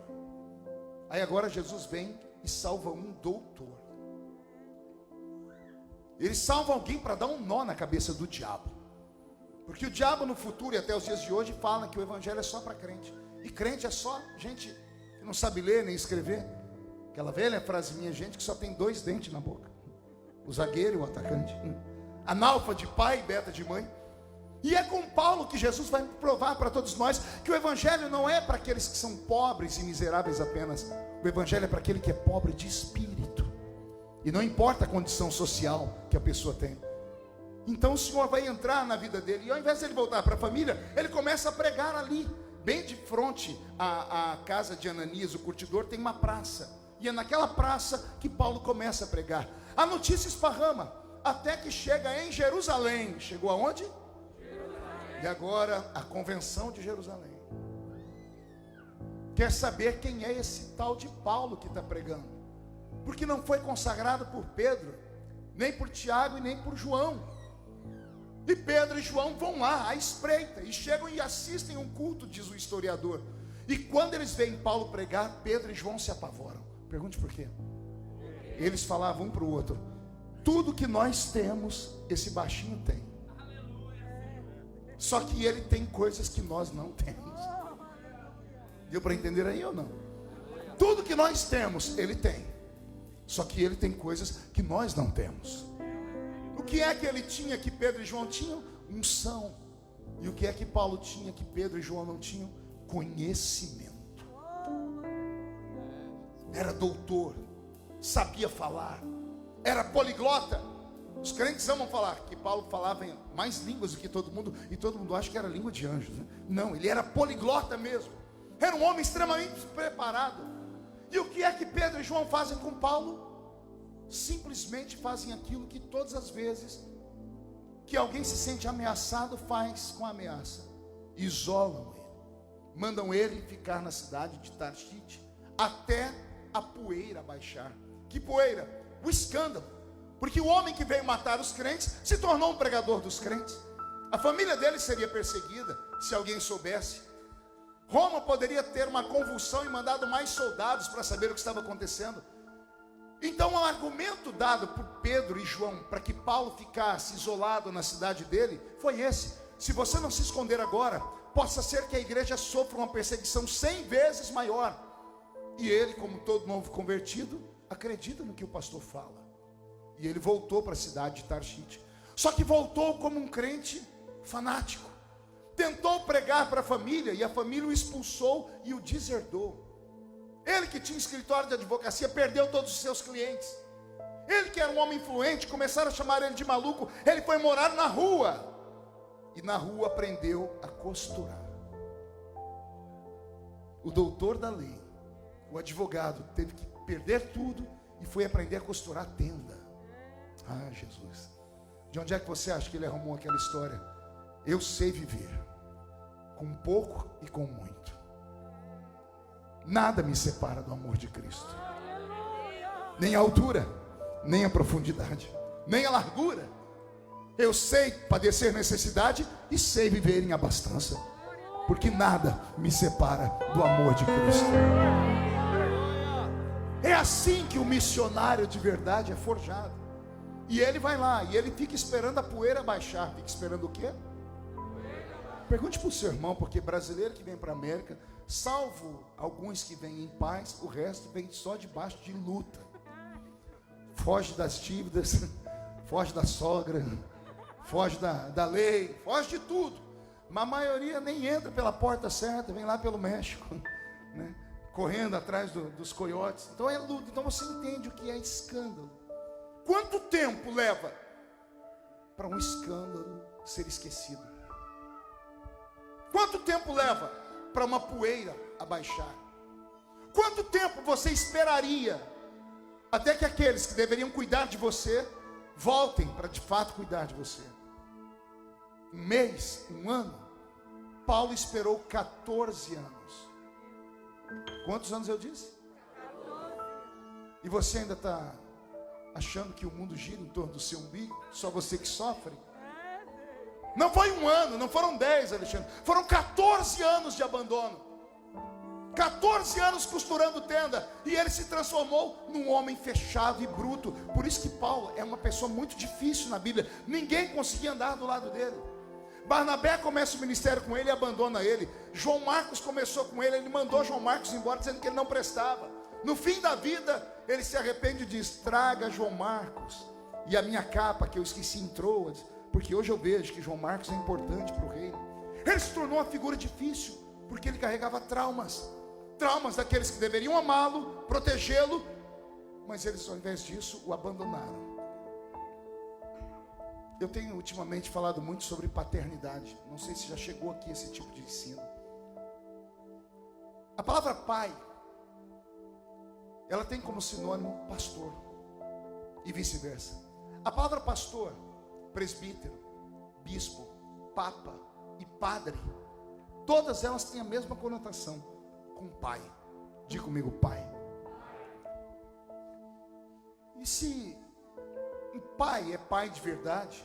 Aí agora Jesus vem e salva um doutor. Ele salva alguém para dar um nó na cabeça do diabo. Porque o diabo no futuro e até os dias de hoje fala que o evangelho é só para crente. E crente é só gente que não sabe ler nem escrever. Aquela velha frase minha, gente que só tem 2 dentes na boca. O zagueiro e o atacante. Analfa de pai e beta de mãe. E é com Paulo que Jesus vai provar para todos nós que o evangelho não é para aqueles que são pobres e miseráveis apenas. O evangelho é para aquele que é pobre de espírito. E não importa a condição social que a pessoa tem. Então o Senhor vai entrar na vida dele. E ao invés de ele voltar para a família, ele começa a pregar ali. Bem de frente à casa de Ananias, o curtidor, tem uma praça. E é naquela praça que Paulo começa a pregar. A notícia esparrama, até que chega em Jerusalém. Chegou aonde? Jerusalém. E agora a convenção de Jerusalém quer saber quem é esse tal de Paulo que está pregando. Porque não foi consagrado por Pedro, nem por Tiago e nem por João. E Pedro e João vão lá à espreita e chegam e assistem um culto, diz o historiador. E quando eles veem Paulo pregar, Pedro e João se apavoram. Pergunte por quê? Eles falavam um para o outro: tudo que nós temos, esse baixinho tem. Só que ele tem coisas que nós não temos. Deu para entender aí ou não? Tudo que nós temos, ele tem. Só que ele tem coisas que nós não temos. O que é que ele tinha que Pedro e João tinham? Unção. E o que é que Paulo tinha que Pedro e João não tinham? Conhecimento. Era doutor, sabia falar, era poliglota. Os crentes amam falar que Paulo falava em mais línguas do que todo mundo, e todo mundo acha que era língua de anjos, né? Não, ele era poliglota mesmo. Era um homem extremamente preparado. E o que é que Pedro e João fazem com Paulo? Simplesmente fazem aquilo que todas as vezes que alguém se sente ameaçado faz com a ameaça: isolam ele, mandam ele ficar na cidade de Tarsite até a poeira baixar. Que poeira? O escândalo. Porque o homem que veio matar os crentes se tornou um pregador dos crentes. A família dele seria perseguida se alguém soubesse. Roma poderia ter uma convulsão e mandado mais soldados para saber o que estava acontecendo. Então o argumento dado por Pedro e João para que Paulo ficasse isolado na cidade dele foi esse: se você não se esconder agora, possa ser que a igreja sofra uma perseguição 100 vezes maior. E ele, como todo novo convertido, acredita no que o pastor fala. E ele voltou para a cidade de Tarsite. Só que voltou como um crente fanático. Tentou pregar para a família e a família o expulsou e o deserdou. Ele que tinha escritório de advocacia perdeu todos os seus clientes. Ele que era um homem influente, começaram a chamar ele de maluco. Ele foi morar na rua. E na rua aprendeu a costurar. O doutor da lei, o advogado, teve que perder tudo e foi aprender a costurar tenda. Ah, Jesus. De onde é que você acha que ele arrumou aquela história? Eu sei viver com pouco e com muito. Nada me separa do amor de Cristo. Nem a altura, nem a profundidade, nem a largura. Eu sei padecer necessidade e sei viver em abastança. Porque nada me separa do amor de Cristo. É assim que o missionário de verdade é forjado. E ele vai lá, e ele fica esperando a poeira baixar. Fica esperando o quê? Pergunte para o seu irmão, porque brasileiro que vem para a América, salvo alguns que vêm em paz, o resto vem só debaixo de luta. Foge das dívidas, foge da sogra, foge da lei, foge de tudo. Mas a maioria nem entra pela porta certa, vem lá pelo México, né? Correndo atrás dos coiotes. Então é luta. Então você entende o que é escândalo. Quanto tempo leva para um escândalo ser esquecido? Quanto tempo leva para uma poeira abaixar? Quanto tempo você esperaria até que aqueles que deveriam cuidar de você voltem para de fato cuidar de você? Um mês, um ano? Paulo esperou 14 anos. Quantos anos eu disse? 14. E você ainda está achando que o mundo gira em torno do seu umbigo? Só você que sofre? Não foi um ano, não foram 10, Alexandre. Foram 14 anos de abandono. 14 anos costurando tenda, e ele se transformou num homem fechado e bruto. Por isso que Paulo é uma pessoa muito difícil na Bíblia. Ninguém conseguia andar do lado dele. Barnabé começa o ministério com ele e abandona ele. João Marcos começou com ele, ele mandou João Marcos embora, dizendo que ele não prestava. No fim da vida, ele se arrepende e diz: traga João Marcos e a minha capa que eu esqueci em Troas, porque hoje eu vejo que João Marcos é importante para o reino. Ele se tornou uma figura difícil, porque ele carregava traumas daqueles que deveriam amá-lo, protegê-lo, mas eles, ao invés disso, o abandonaram. Eu tenho ultimamente falado muito sobre paternidade. Não sei se já chegou aqui esse tipo de ensino. A palavra pai, ela tem como sinônimo pastor, e vice-versa. A palavra pastor, presbítero, bispo, papa e padre, todas elas têm a mesma conotação com pai. Diga comigo, pai. E se um pai é pai de verdade,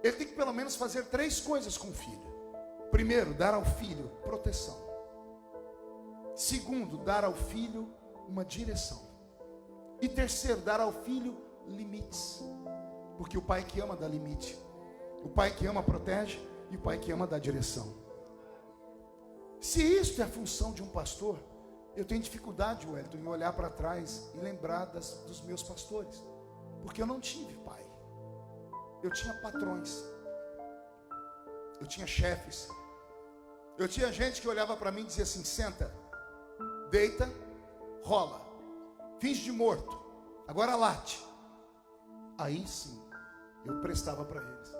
ele tem que pelo menos fazer 3 coisas com o filho. Primeiro, dar ao filho proteção. Segundo, dar ao filho uma direção. E terceiro, dar ao filho limites. Porque o pai que ama dá limite. O pai que ama protege, e o pai que ama dá direção. Se isto é a função de um pastor, eu tenho dificuldade, Wellington, em olhar para trás e lembrar dos meus pastores. Porque eu não tive pai. Eu tinha patrões. Eu tinha chefes. Eu tinha gente que olhava para mim e dizia assim: senta, deita, rola, finge de morto, agora late. Aí sim, eu prestava para eles.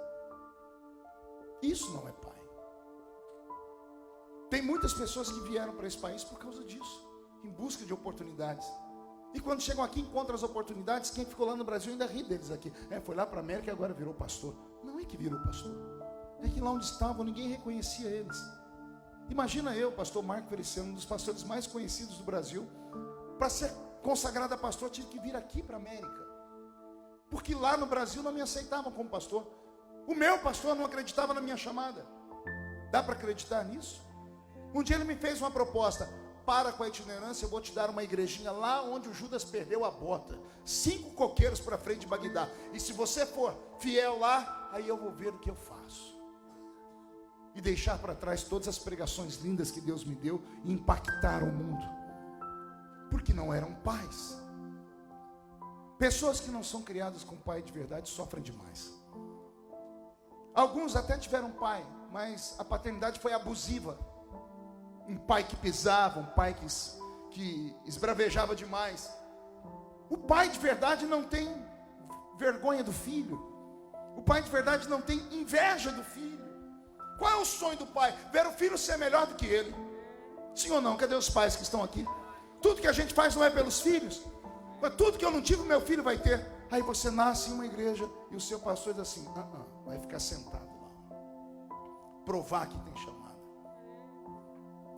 Isso não é pai. Tem muitas pessoas que vieram para esse país por causa disso, em busca de oportunidades. E quando chegam aqui, encontram as oportunidades. Quem ficou lá no Brasil ainda ri deles aqui. Foi lá para a América e agora virou pastor. Não é que virou pastor, é que lá onde estavam ninguém reconhecia eles. Imagina eu, pastor Marco Feliciano, um dos pastores mais conhecidos do Brasil. Para ser consagrado a pastor, tive que vir aqui para a América, porque lá no Brasil não me aceitavam como pastor. O meu pastor não acreditava na minha chamada. Dá para acreditar nisso? Um dia ele me fez uma proposta: para com a itinerância, eu vou te dar uma igrejinha lá onde o Judas perdeu a bota, 5 coqueiros para frente de Bagdá, e se você for fiel lá, aí eu vou ver o que eu faço. E deixar para trás todas as pregações lindas que Deus me deu e impactar o mundo, porque não eram pais. Pessoas que não são criadas com pai de verdade sofrem demais. Alguns até tiveram pai, mas a paternidade foi abusiva. Um pai que pisava, um pai que esbravejava demais. O pai de verdade não tem vergonha do filho. O pai de verdade não tem inveja do filho. Qual é o sonho do pai? Ver o filho ser melhor do que ele. Sim ou não? Cadê os pais que estão aqui? Tudo que a gente faz não é pelos filhos. Mas tudo que eu não tive, meu filho vai ter. Aí você nasce em uma igreja e o seu pastor diz assim: vai ficar sentado lá, provar que tem chamada.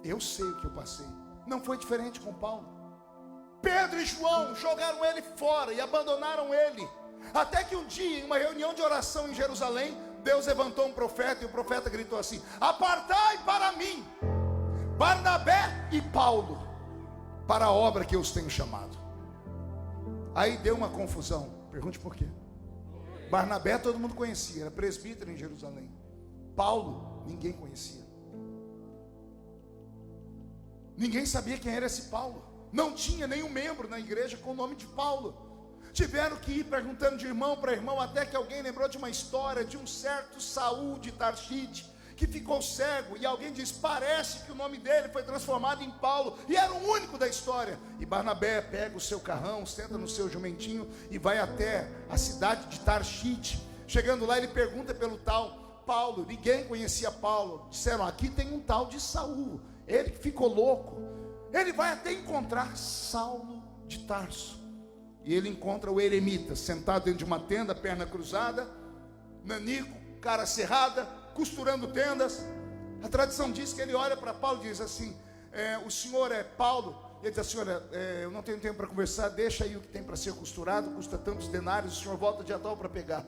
Eu sei o que eu passei. Não foi diferente com Paulo. Pedro e João jogaram ele fora e abandonaram ele. Até que um dia, em uma reunião de oração em Jerusalém, Deus levantou um profeta, e o profeta gritou assim: apartai para mim Barnabé e Paulo para a obra que eu os tenho chamado. Aí deu uma confusão. Pergunte por quê. Barnabé todo mundo conhecia, era presbítero em Jerusalém. Paulo ninguém conhecia. Ninguém sabia quem era esse Paulo. Não tinha nenhum membro na igreja com o nome de Paulo. Tiveram que ir perguntando de irmão para irmão, até que alguém lembrou de uma história de um certo Saul de Tarshite, que ficou cego, e alguém diz: parece que o nome dele foi transformado em Paulo, e era o único da história. E Barnabé pega o seu carrão, senta no seu jumentinho e vai até a cidade de Tarshite. Chegando lá, ele pergunta pelo tal Paulo. Ninguém conhecia Paulo. Disseram: aqui tem um tal de Saul. Ele que ficou louco. Ele vai até encontrar Saulo de Tarso, e ele encontra o eremita sentado dentro de uma tenda, perna cruzada, nanico, cara cerrada, costurando tendas. A tradição diz que ele olha para Paulo e diz assim: o senhor é Paulo? Ele diz assim: olha, eu não tenho tempo para conversar, deixa aí o que tem para ser costurado, custa tantos denários, o senhor volta dia tal para pegar.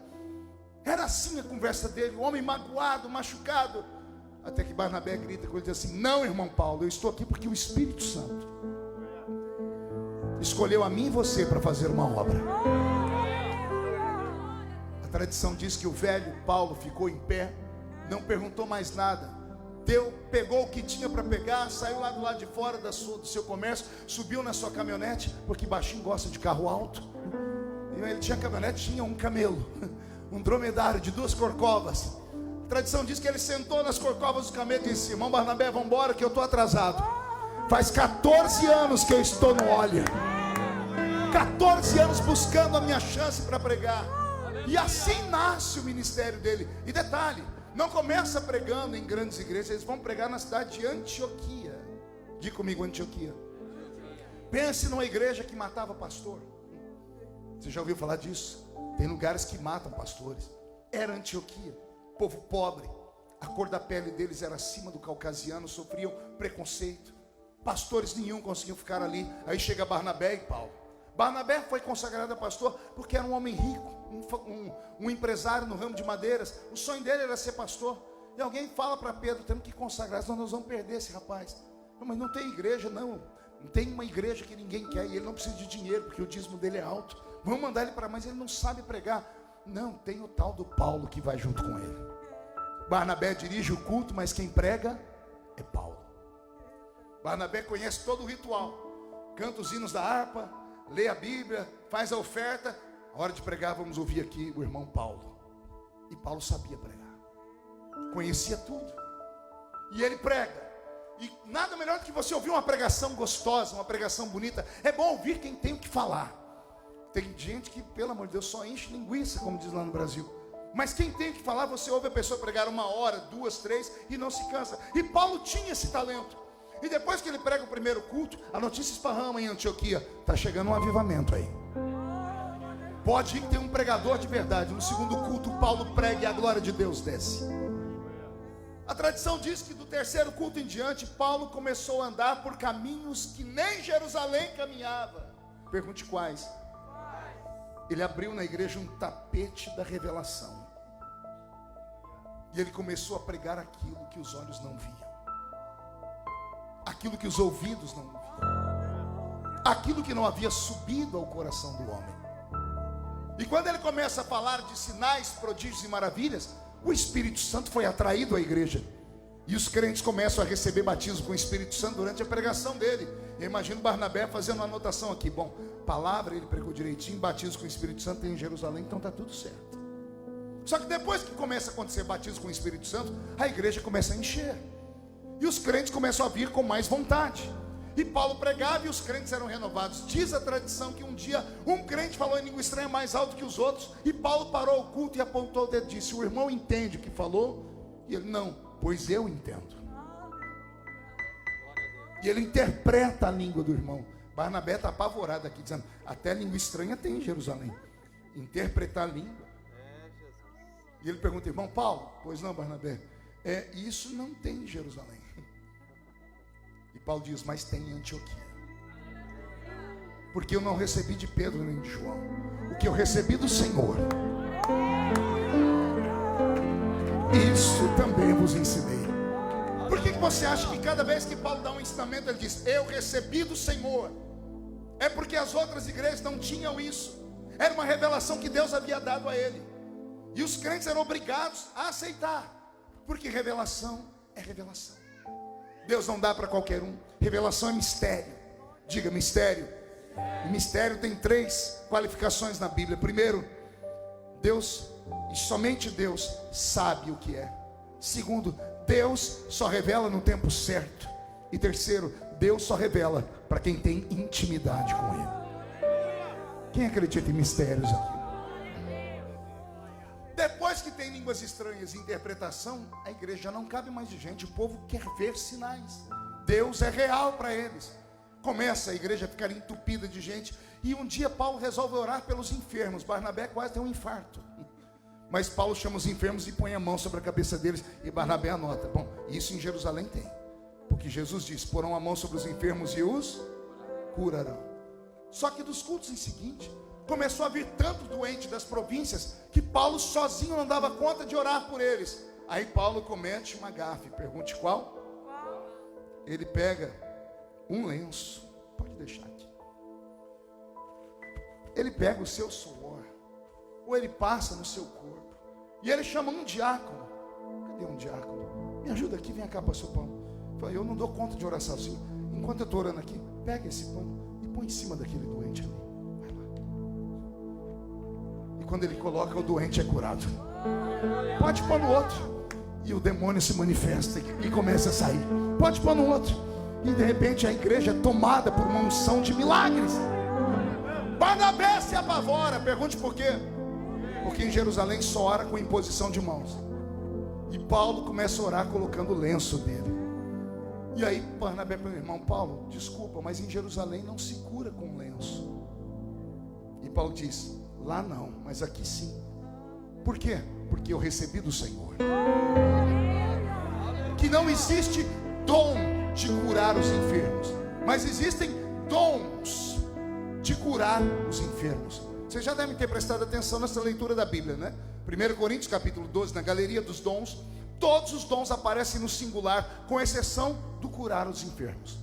Era assim a conversa dele, o homem magoado, machucado. Até que Barnabé grita com ele, diz assim: não, irmão Paulo, eu estou aqui porque o Espírito Santo escolheu a mim e você para fazer uma obra. A tradição diz que o velho Paulo ficou em pé, não perguntou mais nada, pegou o que tinha para pegar, saiu lá do lado de fora do seu comércio, subiu na sua caminhonete, porque baixinho gosta de carro alto. E ele tinha caminhonete, tinha um camelo, um dromedário de 2 corcovas. A tradição diz que ele sentou nas corcovas do camelo e disse: irmão Barnabé, vamos embora que eu estou atrasado. Faz 14 anos que eu estou no óleo, 14 anos buscando a minha chance para pregar. E assim nasce o ministério dele. E detalhe, não começa pregando em grandes igrejas, eles vão pregar na cidade de Antioquia. Diga comigo, Antioquia. Pense numa igreja que matava pastor. Você já ouviu falar disso? Tem lugares que matam pastores. Era Antioquia, povo pobre, a cor da pele deles era acima do caucasiano, sofriam preconceito, pastores nenhum conseguiam ficar ali. Aí chega Barnabé e Paulo. Barnabé foi consagrado a pastor porque era um homem rico, um empresário no ramo de madeiras. O sonho dele era ser pastor. E alguém fala para Pedro: temos que consagrar, senão nós vamos perder esse rapaz. Não, mas não tem igreja, não tem uma igreja que ninguém quer, e ele não precisa de dinheiro porque o dízimo dele é alto. Vamos mandar ele para, mas ele não sabe pregar. Não, tem o tal do Paulo que vai junto com ele. Barnabé dirige o culto, mas quem prega é Paulo. Barnabé conhece todo o ritual, canta os hinos da harpa, lê a Bíblia, faz a oferta. A hora de pregar, vamos ouvir aqui o irmão Paulo. E Paulo sabia pregar, conhecia tudo, e ele prega. E nada melhor do que você ouvir uma pregação gostosa, uma pregação bonita. É bom ouvir quem tem o que falar. Tem gente que, pelo amor de Deus, só enche linguiça, como diz lá no Brasil. Mas quem tem o que falar, você ouve a pessoa pregar 1 hora, 2, 3 e não se cansa. E Paulo tinha esse talento. E depois que ele prega o primeiro culto, a notícia esparrama em Antioquia: está chegando um avivamento aí. Pode ir que tem um pregador de verdade. No segundo culto, Paulo prega e a glória de Deus desce. A tradição diz que do terceiro culto em diante, Paulo começou a andar por caminhos que nem Jerusalém caminhava. Pergunte quais. Ele abriu na igreja um tapete da revelação. E ele começou a pregar aquilo que os olhos não viam, aquilo que os ouvidos não ouviam, aquilo que não havia subido ao coração do homem. E quando ele começa a falar de sinais, prodígios e maravilhas, o Espírito Santo foi atraído à igreja. E os crentes começam a receber batismo com o Espírito Santo durante a pregação dele. Eu imagino Barnabé fazendo uma anotação aqui: bom, palavra ele pregou direitinho, batismo com o Espírito Santo tem em Jerusalém, então está tudo certo. Só que depois que começa a acontecer batismo com o Espírito Santo, a igreja começa a encher. E os crentes começam a vir com mais vontade. E Paulo pregava e os crentes eram renovados. Diz a tradição que um dia um crente falou em língua estranha mais alto que os outros, e Paulo parou o culto e apontou o dedo e disse: o irmão entende o que falou? E ele: não, pois eu entendo. E ele interpreta a língua do irmão. Barnabé está apavorado aqui, dizendo: até língua estranha tem em Jerusalém. Interpretar a língua. E ele pergunta: irmão Paulo? Pois não, Barnabé. Isso não tem em Jerusalém. E Paulo diz: mas tem em Antioquia. Porque eu não recebi de Pedro nem de João o que eu recebi do Senhor, isso também vos ensinei. Por que você acha que cada vez que Paulo dá um ensinamento ele diz: eu recebi do Senhor? É porque as outras igrejas não tinham isso. Era uma revelação que Deus havia dado a ele, e os crentes eram obrigados a aceitar, porque revelação é revelação. Deus não dá para qualquer um. Revelação é mistério. Diga mistério. E mistério tem 3 qualificações na Bíblia. Primeiro, Deus, e somente Deus, sabe o que é. Segundo, Deus só revela no tempo certo. E terceiro, Deus só revela para quem tem intimidade com Ele. Quem acredita em mistérios aqui? Depois que tem línguas estranhas e interpretação, a igreja já não cabe mais de gente. O povo quer ver sinais. Deus é real para eles. Começa a igreja a ficar entupida de gente. E um dia Paulo resolve orar pelos enfermos. Barnabé quase tem um infarto. Mas Paulo chama os enfermos e põe a mão sobre a cabeça deles. E Barnabé anota: bom, isso em Jerusalém tem. Porque Jesus diz: porão a mão sobre os enfermos e os curarão. Só que dos cultos em seguinte, começou a vir tanto doente das províncias que Paulo sozinho não dava conta de orar por eles. Aí Paulo comete uma gafe. Pergunte qual? Ele pega um lenço. Pode deixar aqui. Ele pega o seu suor, ou ele passa no seu corpo, e ele chama um diácono. Cadê um diácono? Me ajuda aqui, vem cá, pastor Paulo. Eu não dou conta de orar sozinho. Enquanto eu estou orando aqui, pega esse pano e põe em cima daquele doente ali. Vai lá. E quando ele coloca, o doente é curado. Pode pôr no outro. E o demônio se manifesta e começa a sair. Pode pôr no outro. E de repente a igreja é tomada por uma unção de milagres. Barnabé se apavora. Pergunte por quê? Porque em Jerusalém só ora com imposição de mãos. E Paulo começa a orar colocando o lenço dele. E aí Barnabé para o irmão: Paulo, desculpa, mas em Jerusalém não se cura com lenço. E Paulo diz: lá não, mas aqui sim. Por quê? Porque eu recebi do Senhor que não existe dom de curar os enfermos, mas existem dons de curar os enfermos. Vocês já devem ter prestado atenção nessa leitura da Bíblia, né? 1 Coríntios capítulo 12, na galeria dos dons, todos os dons aparecem no singular, com exceção do curar os enfermos.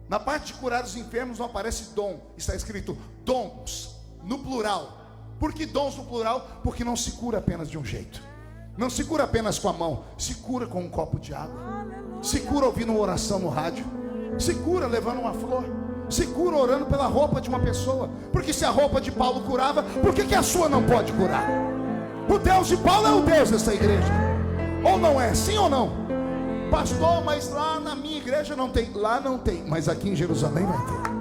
Na parte de curar os enfermos não aparece dom, está escrito dons, no plural. Por que dons no plural? Porque não se cura apenas de um jeito. Não se cura apenas com a mão, se cura com um copo de água, se cura ouvindo uma oração no rádio, se cura levando uma flor, se cura orando pela roupa de uma pessoa. Porque se a roupa de Paulo curava, por que a sua não pode curar? O Deus de Paulo é o Deus dessa igreja, ou não é? Sim ou não? Pastor, mas lá na minha igreja não tem. Lá não tem, mas aqui em Jerusalém vai ter.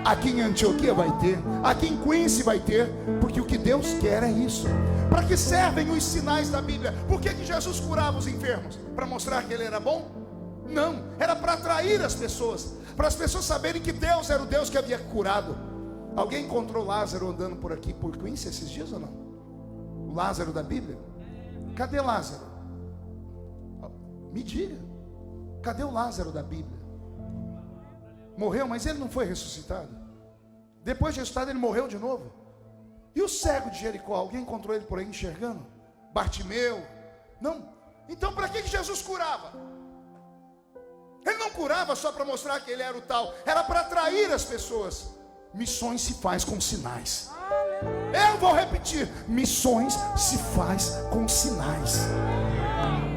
Aqui em Antioquia vai ter, aqui em Quincy vai ter, porque o que Deus quer é isso. Para que servem os sinais da Bíblia? Por que Jesus curava os enfermos? Para mostrar que ele era bom? Não, era para atrair as pessoas, para as pessoas saberem que Deus era o Deus que havia curado. Alguém encontrou Lázaro andando por aqui, por Quincy, esses dias ou não? O Lázaro da Bíblia? Cadê Lázaro? Me diga, cadê o Lázaro da Bíblia? Morreu, mas ele não foi ressuscitado. Depois de ressuscitado, ele morreu de novo. E o cego de Jericó, alguém encontrou ele por aí enxergando? Bartimeu? Não. Então para que Jesus curava? Ele não curava só para mostrar que ele era o tal, era para atrair as pessoas. Missões se faz com sinais. Eu vou repetir: missões se faz com sinais.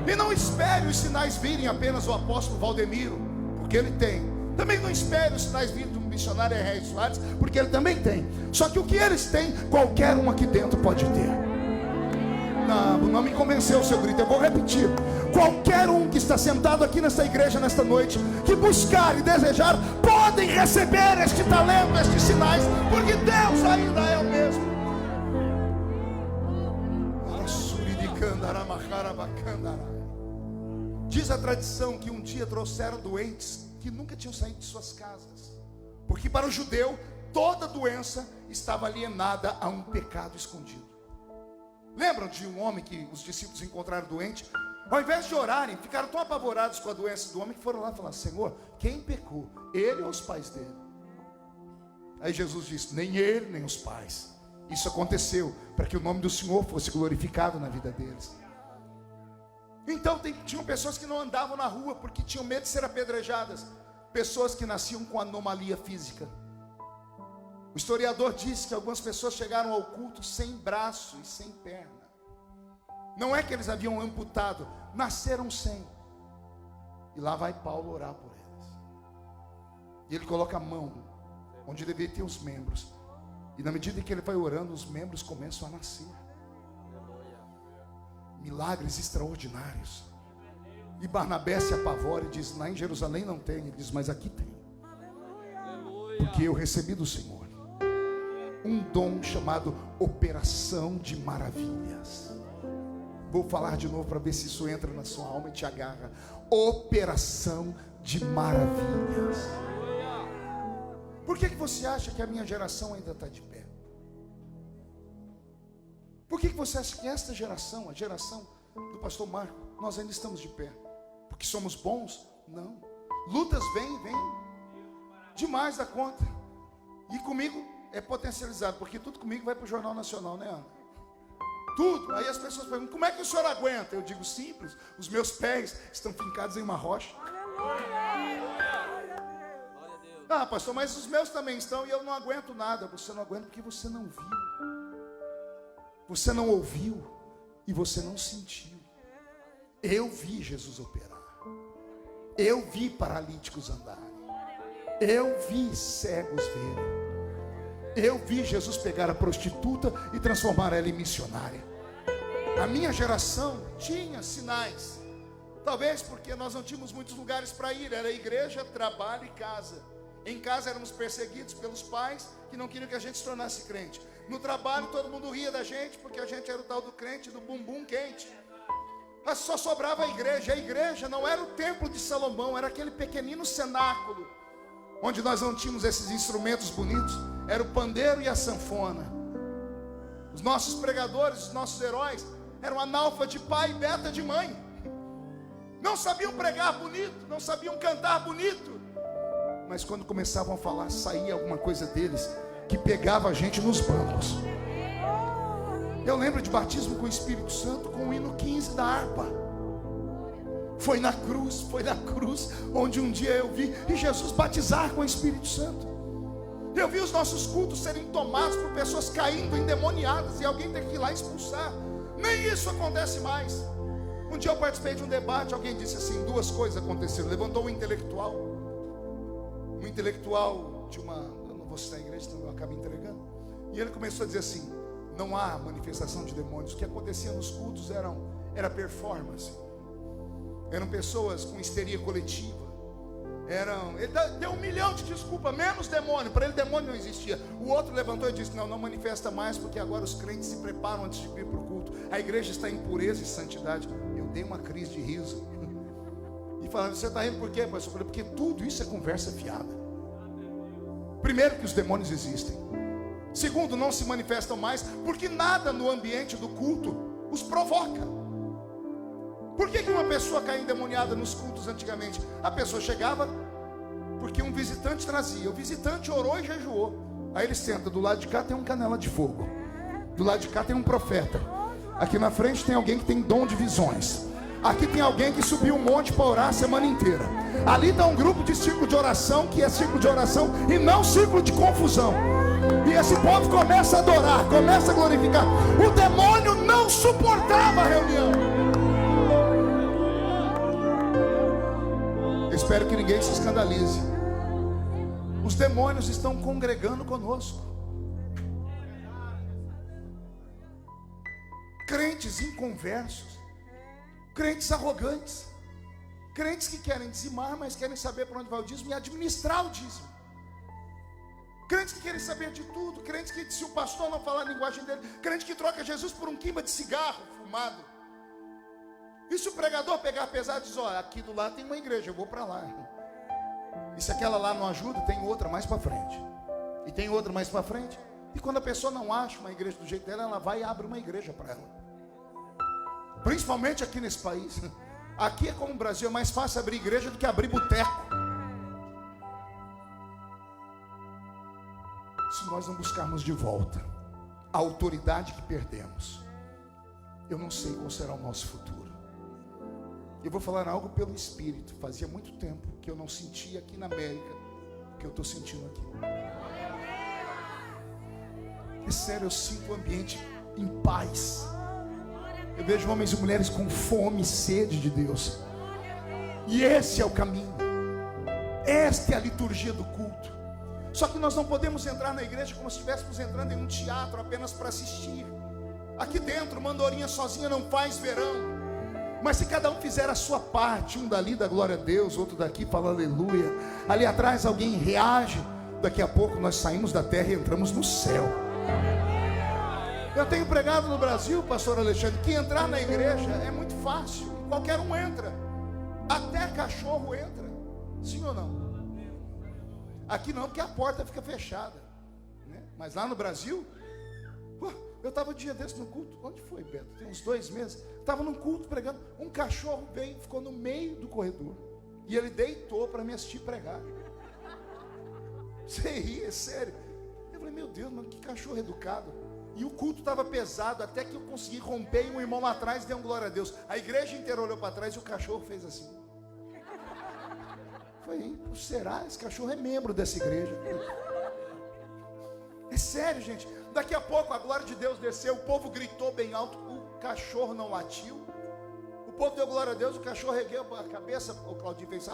E não espere os sinais virem apenas do apóstolo Valdemiro, porque ele tem. Também não espere os sinais virem do missionário Henrique Soares, porque ele também tem. Só que o que eles têm, qualquer um aqui dentro pode ter. Não me convenceu o seu grito, eu vou repetir. Qualquer um que está sentado aqui nesta igreja nesta noite, que buscar e desejar, podem receber este talento, estes sinais, porque Deus ainda é o mesmo. Diz a tradição que um dia trouxeram doentes que nunca tinham saído de suas casas, porque para o judeu toda doença estava alienada a um pecado escondido. Lembram de um homem que os discípulos encontraram doente? Ao invés de orarem, ficaram tão apavorados com a doença do homem que foram lá falar: Senhor, quem pecou? Ele ou os pais dele? Aí Jesus disse: nem ele, nem os pais. Isso aconteceu para que o nome do Senhor fosse glorificado na vida deles. Então tinham pessoas que não andavam na rua porque tinham medo de ser apedrejadas. Pessoas que nasciam com anomalia física. O historiador diz que algumas pessoas chegaram ao culto sem braço e sem perna. Não é que eles haviam amputado, nasceram sem. E lá vai Paulo orar por eles. E ele coloca a mão onde deveria ter os membros. E na medida em que ele vai orando, os membros começam a nascer. Milagres extraordinários. E Barnabé se apavora e diz: lá em Jerusalém não tem. Ele diz: mas aqui tem. Porque eu recebi do Senhor um dom chamado operação de maravilhas. Vou falar de novo para ver se isso entra na sua alma e te agarra. Operação de maravilhas. Por que você acha que a minha geração ainda está de pé? Por que você acha que esta geração, a geração do pastor Marco, nós ainda estamos de pé? Porque somos bons? Não. Lutas vêm demais da conta. E comigo é potencializado, porque tudo comigo vai para o Jornal Nacional, né, Ana? Tudo. Aí as pessoas perguntam, como é que o senhor aguenta? Eu digo, simples, os meus pés estão fincados em uma rocha. Ah, pastor, mas os meus também estão e eu não aguento nada. Você não aguenta porque você não viu. Você não ouviu e você não sentiu. Eu vi Jesus operar. Eu vi paralíticos andarem. Eu vi cegos verem. Eu vi Jesus pegar a prostituta e transformar ela em missionária. A minha geração tinha sinais. Talvez porque nós não tínhamos muitos lugares para ir. Era igreja, trabalho e casa. Em casa éramos perseguidos pelos pais que não queriam que a gente se tornasse crente. No trabalho todo mundo ria da gente porque a gente era o tal do crente do bumbum quente. Mas só sobrava a igreja. A igreja não era o templo de Salomão, era aquele pequenino cenáculo onde nós não tínhamos esses instrumentos bonitos. Era o pandeiro e a sanfona. Os nossos pregadores, os nossos heróis eram analfa de pai e beta de mãe. Não sabiam pregar bonito, não sabiam cantar bonito. Mas quando começavam a falar, saía alguma coisa deles que pegava a gente nos bancos. Eu lembro de batismo com o Espírito Santo com o hino 15 da harpa. Foi na cruz onde um dia eu vi e Jesus batizar com o Espírito Santo. Eu vi os nossos cultos serem tomados por pessoas caindo endemoniadas e alguém ter que ir lá expulsar. Nem isso acontece mais. Um dia eu participei de um debate, alguém disse assim, duas coisas aconteceram. Levantou um intelectual de uma, eu não vou citar a igreja, senão eu acabo entregando. E ele começou a dizer assim, não há manifestação de demônios. O que acontecia nos cultos era performance. Eram pessoas com histeria coletiva. Ele deu 1 milhão de desculpas, menos demônio. Para ele demônio não existia. O outro levantou e disse, não manifesta mais, porque agora os crentes se preparam antes de vir para o culto. A igreja está em pureza e santidade. Eu dei uma crise de riso. E falando, você está rindo por quê, pastor? Eu falei, porque tudo isso é conversa fiada. Primeiro, que os demônios existem. Segundo, não se manifestam mais, porque nada no ambiente do culto os provoca. Por que uma pessoa caía endemoniada nos cultos antigamente? A pessoa chegava porque um visitante trazia. O visitante orou e jejuou. Aí ele senta, do lado de cá tem um canela de fogo. Do lado de cá tem um profeta. Aqui na frente tem alguém que tem dom de visões. Aqui tem alguém que subiu um monte para orar a semana inteira. Ali está um grupo de círculo de oração, que é círculo de oração e não círculo de confusão. E esse povo começa a adorar, começa a glorificar. O demônio não suportava a reunião. Eu espero que ninguém se escandalize. Os demônios estão congregando conosco. Crentes inconversos, crentes arrogantes, crentes que querem dizimar, mas querem saber para onde vai o dízimo e administrar o dízimo. Crentes que querem saber de tudo, crentes que, se o pastor não falar a linguagem dele, crente que troca Jesus por um quimba de cigarro fumado. E se o pregador pegar pesado e diz, aqui do lado tem uma igreja, eu vou para lá. E se aquela lá não ajuda, tem outra mais para frente. E tem outra mais para frente. E quando a pessoa não acha uma igreja do jeito dela, ela vai e abre uma igreja para ela. Principalmente aqui nesse país. Aqui é como o Brasil, é mais fácil abrir igreja do que abrir boteco. Se nós não buscarmos de volta a autoridade que perdemos, eu não sei qual será o nosso futuro. Eu vou falar algo pelo Espírito. Fazia muito tempo que eu não sentia aqui na América o que eu estou sentindo aqui. É sério, eu sinto o ambiente em paz. Eu vejo homens e mulheres com fome e sede de Deus. E esse é o caminho. Esta é a liturgia do culto. Só que nós não podemos entrar na igreja como se estivéssemos entrando em um teatro apenas para assistir. Aqui dentro, uma andorinha sozinha não faz verão. Mas se cada um fizer a sua parte, um dali dá glória a Deus, outro daqui fala aleluia, ali atrás alguém reage, daqui a pouco nós saímos da terra e entramos no céu. Eu tenho pregado no Brasil, pastor Alexandre, que entrar na igreja é muito fácil. Qualquer um entra. Até cachorro entra. Sim ou não? Aqui não, porque a porta fica fechada, né? Mas lá no Brasil, eu estava um dia desse no culto. Onde foi, Beto? Tem uns 2 meses. Estava num culto pregando. Um cachorro veio, ficou no meio do corredor. E ele deitou para me assistir pregar. Você ri, é sério. Eu falei, meu Deus, mano, que cachorro educado. E o culto estava pesado, até que eu consegui romper, e um irmão lá atrás deu um glória a Deus. A igreja inteira olhou para trás e o cachorro fez assim. Falei, será? Esse cachorro é membro dessa igreja. É sério, gente. Daqui a pouco a glória de Deus desceu, o povo gritou bem alto, o cachorro não latiu. O povo deu glória a Deus, o cachorro ergueu a cabeça, o Claudinho fez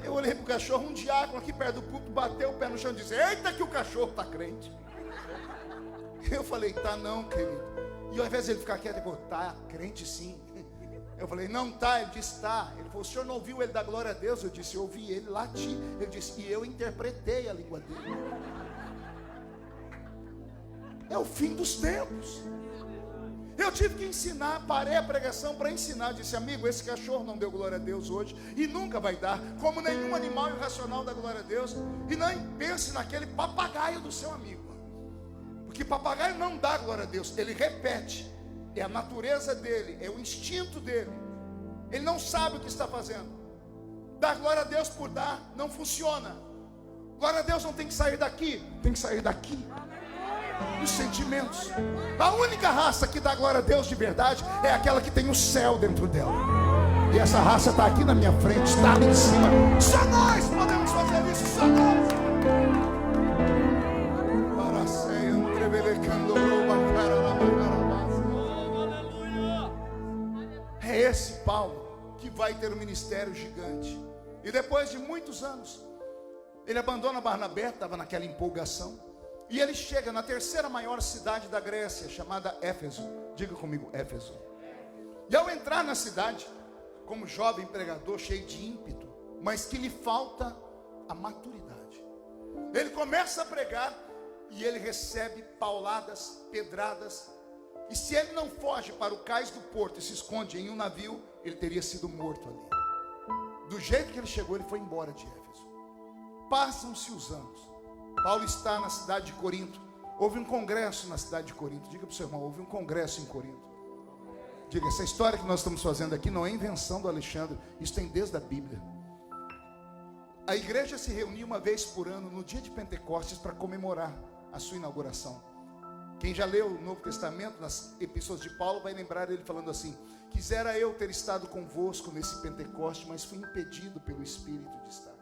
Eu olhei pro cachorro, um diácono aqui perto do púlpito bateu o pé no chão e disse, eita que o cachorro está crente. Eu falei, tá não, querido. E ao invés de ele ficar quieto, ele falou, tá, crente sim. Eu falei, não tá. Ele disse, tá. Ele falou, o senhor não ouviu ele dar glória a Deus? Eu disse, eu ouvi ele latir. Ele disse, e eu interpretei a língua dele. É o fim dos tempos. Eu tive que ensinar, parei a pregação para ensinar. Disse, amigo, esse cachorro não deu glória a Deus hoje e nunca vai dar, como nenhum animal irracional dá glória a Deus. E não pense naquele papagaio do seu amigo, porque papagaio não dá glória a Deus, ele repete, é a natureza dele, é o instinto dele, ele não sabe o que está fazendo. Dar glória a Deus por dar não funciona. Glória a Deus não tem que sair daqui, tem que sair daqui, dos sentimentos. A única raça que dá glória a Deus de verdade é aquela que tem o céu dentro dela. E essa raça está aqui na minha frente, está ali em cima. Só nós podemos fazer isso, só nós. É esse Paulo que vai ter um ministério gigante. E depois de muitos anos, ele abandona Barnabé, estava naquela empolgação, e ele chega na terceira maior cidade da Grécia, chamada Éfeso. Diga comigo, Éfeso. E ao entrar na cidade, como jovem pregador, cheio de ímpeto, mas que lhe falta a maturidade, ele começa a pregar e ele recebe pauladas, pedradas. E se ele não foge para o cais do porto e se esconde em um navio, ele teria sido morto ali. Do jeito que ele chegou, ele foi embora de Éfeso. Passam-se os anos. Paulo está na cidade de Corinto. Houve um congresso na cidade de Corinto. Diga para o seu irmão, houve um congresso em Corinto. Diga, essa história que nós estamos fazendo aqui não é invenção do Alexandre. Isso tem desde a Bíblia. A igreja se reunia uma vez por ano, no dia de Pentecostes, para comemorar a sua inauguração. Quem já leu o Novo Testamento, nas epístolas de Paulo, vai lembrar ele falando assim: quisera eu ter estado convosco nesse Pentecoste, mas fui impedido pelo Espírito de estar.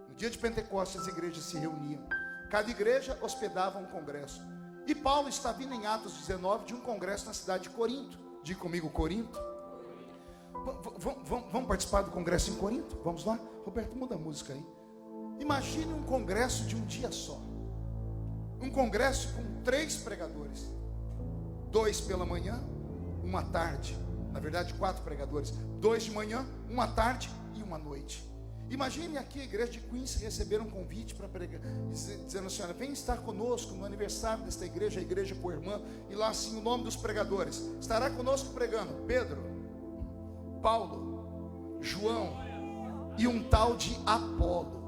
No dia de Pentecostes as igrejas se reuniam. Cada igreja hospedava um congresso. E Paulo está vindo em Atos 19 de um congresso na cidade de Corinto. Diga comigo, Corinto. Vamos participar do congresso em Corinto? Vamos lá? Roberto, muda a música aí. Imagine um congresso de um dia só. Um congresso com 3 pregadores. 2 pela manhã, 1 à tarde. Na verdade 4 pregadores. 2 de manhã, 1 à tarde e 1 à noite. Imagine aqui a igreja de Queens receber um convite para pregar, dizendo assim: olha, vem estar conosco no aniversário desta igreja, a igreja Poirmã. E lá assim o nome dos pregadores. Estará conosco pregando Pedro, Paulo, João e um tal de Apolo.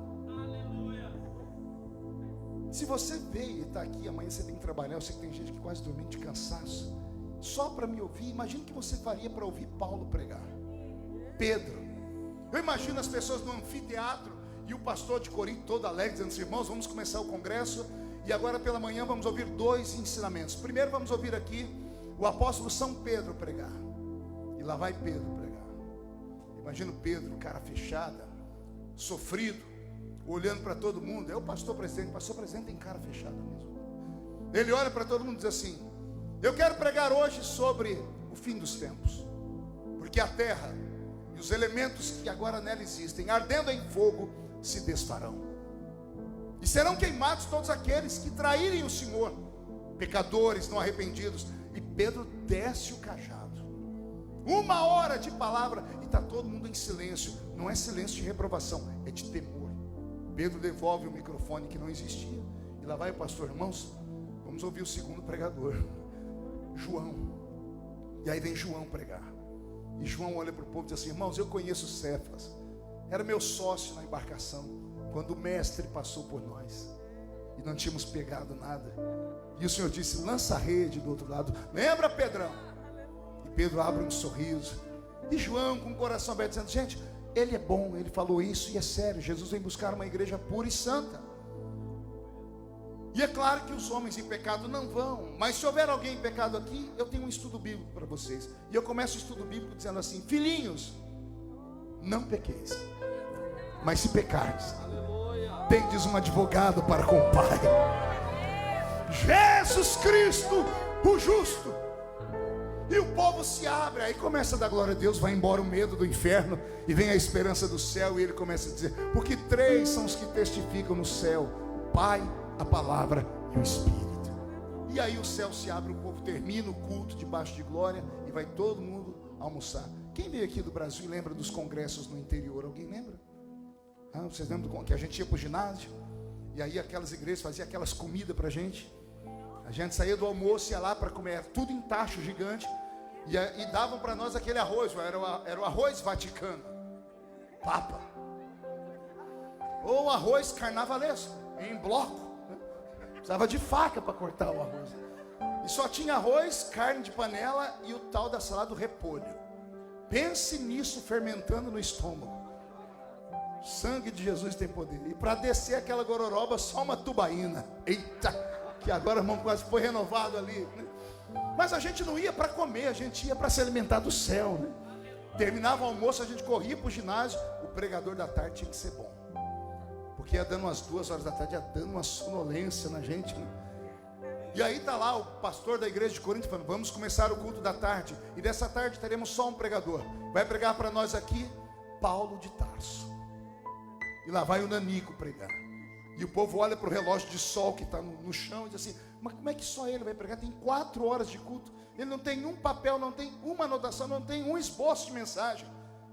Se você veio e está aqui, amanhã você tem que trabalhar. Eu sei que tem gente que quase dormindo de cansaço, só para me ouvir. Imagina o que você faria para ouvir Paulo pregar, Pedro. Eu imagino as pessoas no anfiteatro e o pastor de Corinto todo alegre, dizendo assim: irmãos, vamos começar o congresso. E agora pela manhã vamos ouvir 2 ensinamentos. Primeiro vamos ouvir aqui o apóstolo São Pedro pregar. E lá vai Pedro pregar. Imagina o Pedro, cara fechada, sofrido, olhando para todo mundo. É o pastor presidente tem cara fechada mesmo. Ele olha para todo mundo e diz assim: eu quero pregar hoje sobre o fim dos tempos, porque a terra e os elementos que agora nela existem, ardendo em fogo, se desfarão, e serão queimados todos aqueles que traírem o Senhor, pecadores não arrependidos. E Pedro desce o cajado, 1 hora de palavra, e está todo mundo em silêncio. Não é silêncio de reprovação, é de temor. Pedro devolve o microfone que não existia. E lá vai o pastor: irmãos, vamos ouvir o segundo pregador, João. E aí vem João pregar. E João olha para o povo e diz assim: irmãos, eu conheço Cefas, era meu sócio na embarcação, quando o mestre passou por nós e não tínhamos pegado nada. E o Senhor disse: lança a rede do outro lado. Lembra, Pedrão? E Pedro abre um sorriso. E João, com o coração aberto, dizendo: gente, ele é bom, ele falou isso e é sério. Jesus vem buscar uma igreja pura e santa. E é claro que os homens em pecado não vão, mas se houver alguém em pecado aqui, eu tenho um estudo bíblico para vocês. E eu começo o estudo bíblico dizendo assim: filhinhos, não pequeis, mas se pecardes, tendes um advogado para com o Pai, Jesus Cristo, o justo. E o povo se abre, aí começa a dar glória a Deus, vai embora o medo do inferno e vem a esperança do céu. E ele começa a dizer: porque 3 são os que testificam no céu: o Pai, a palavra e o Espírito. E aí o céu se abre, o povo termina o culto debaixo de glória e vai todo mundo almoçar. Quem veio aqui do Brasil e lembra dos congressos no interior? Alguém lembra? Vocês lembram que a gente ia para o ginásio? E aí aquelas igrejas faziam aquelas comidas para a gente. A gente saía do almoço e ia lá para comer, tudo em tacho gigante. E davam para nós aquele arroz, era o arroz vaticano, papa. Ou arroz carnavalesco, em bloco. Precisava de faca para cortar o arroz. E só tinha arroz, carne de panela e o tal da salada do repolho. Pense nisso fermentando no estômago. O sangue de Jesus tem poder. E para descer aquela gororoba, só uma tubaína. Eita, que agora o irmão quase foi renovado ali, né? Mas a gente não ia para comer, a gente ia para se alimentar do céu, né? Terminava o almoço, a gente corria para o ginásio. O pregador da tarde tinha que ser bom, porque ia dando umas 2 horas da tarde, ia dando uma sonolência na gente, né? E aí está lá o pastor da igreja de Corinto falando: vamos começar o culto da tarde. E dessa tarde teremos só um pregador. Vai pregar para nós aqui Paulo de Tarso. E lá vai o Nanico pregar. E o povo olha para o relógio de sol que está no chão e diz assim: mas como é que só ele vai pregar? Tem 4 horas de culto. Ele não tem um papel, não tem uma anotação, não tem um esboço de mensagem.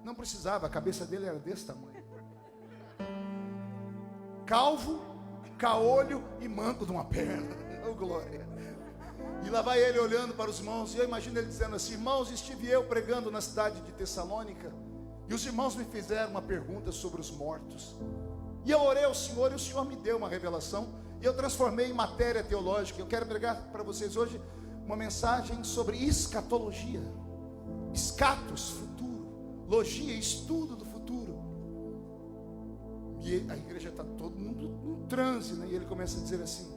Não precisava, a cabeça dele era desse tamanho. Calvo, caolho e manco de uma perna. Oh, glória. E lá vai ele olhando para os irmãos. E eu imagino ele dizendo assim: irmãos, estive eu pregando na cidade de Tessalônica, e os irmãos me fizeram uma pergunta sobre os mortos. E eu orei ao Senhor, e o Senhor me deu uma revelação, e eu transformei em matéria teológica. Eu quero pregar para vocês hoje uma mensagem sobre escatologia. Escatos, futuro. Logia, estudo do futuro. E a igreja está todo mundo em transe, né? E ele começa a dizer assim: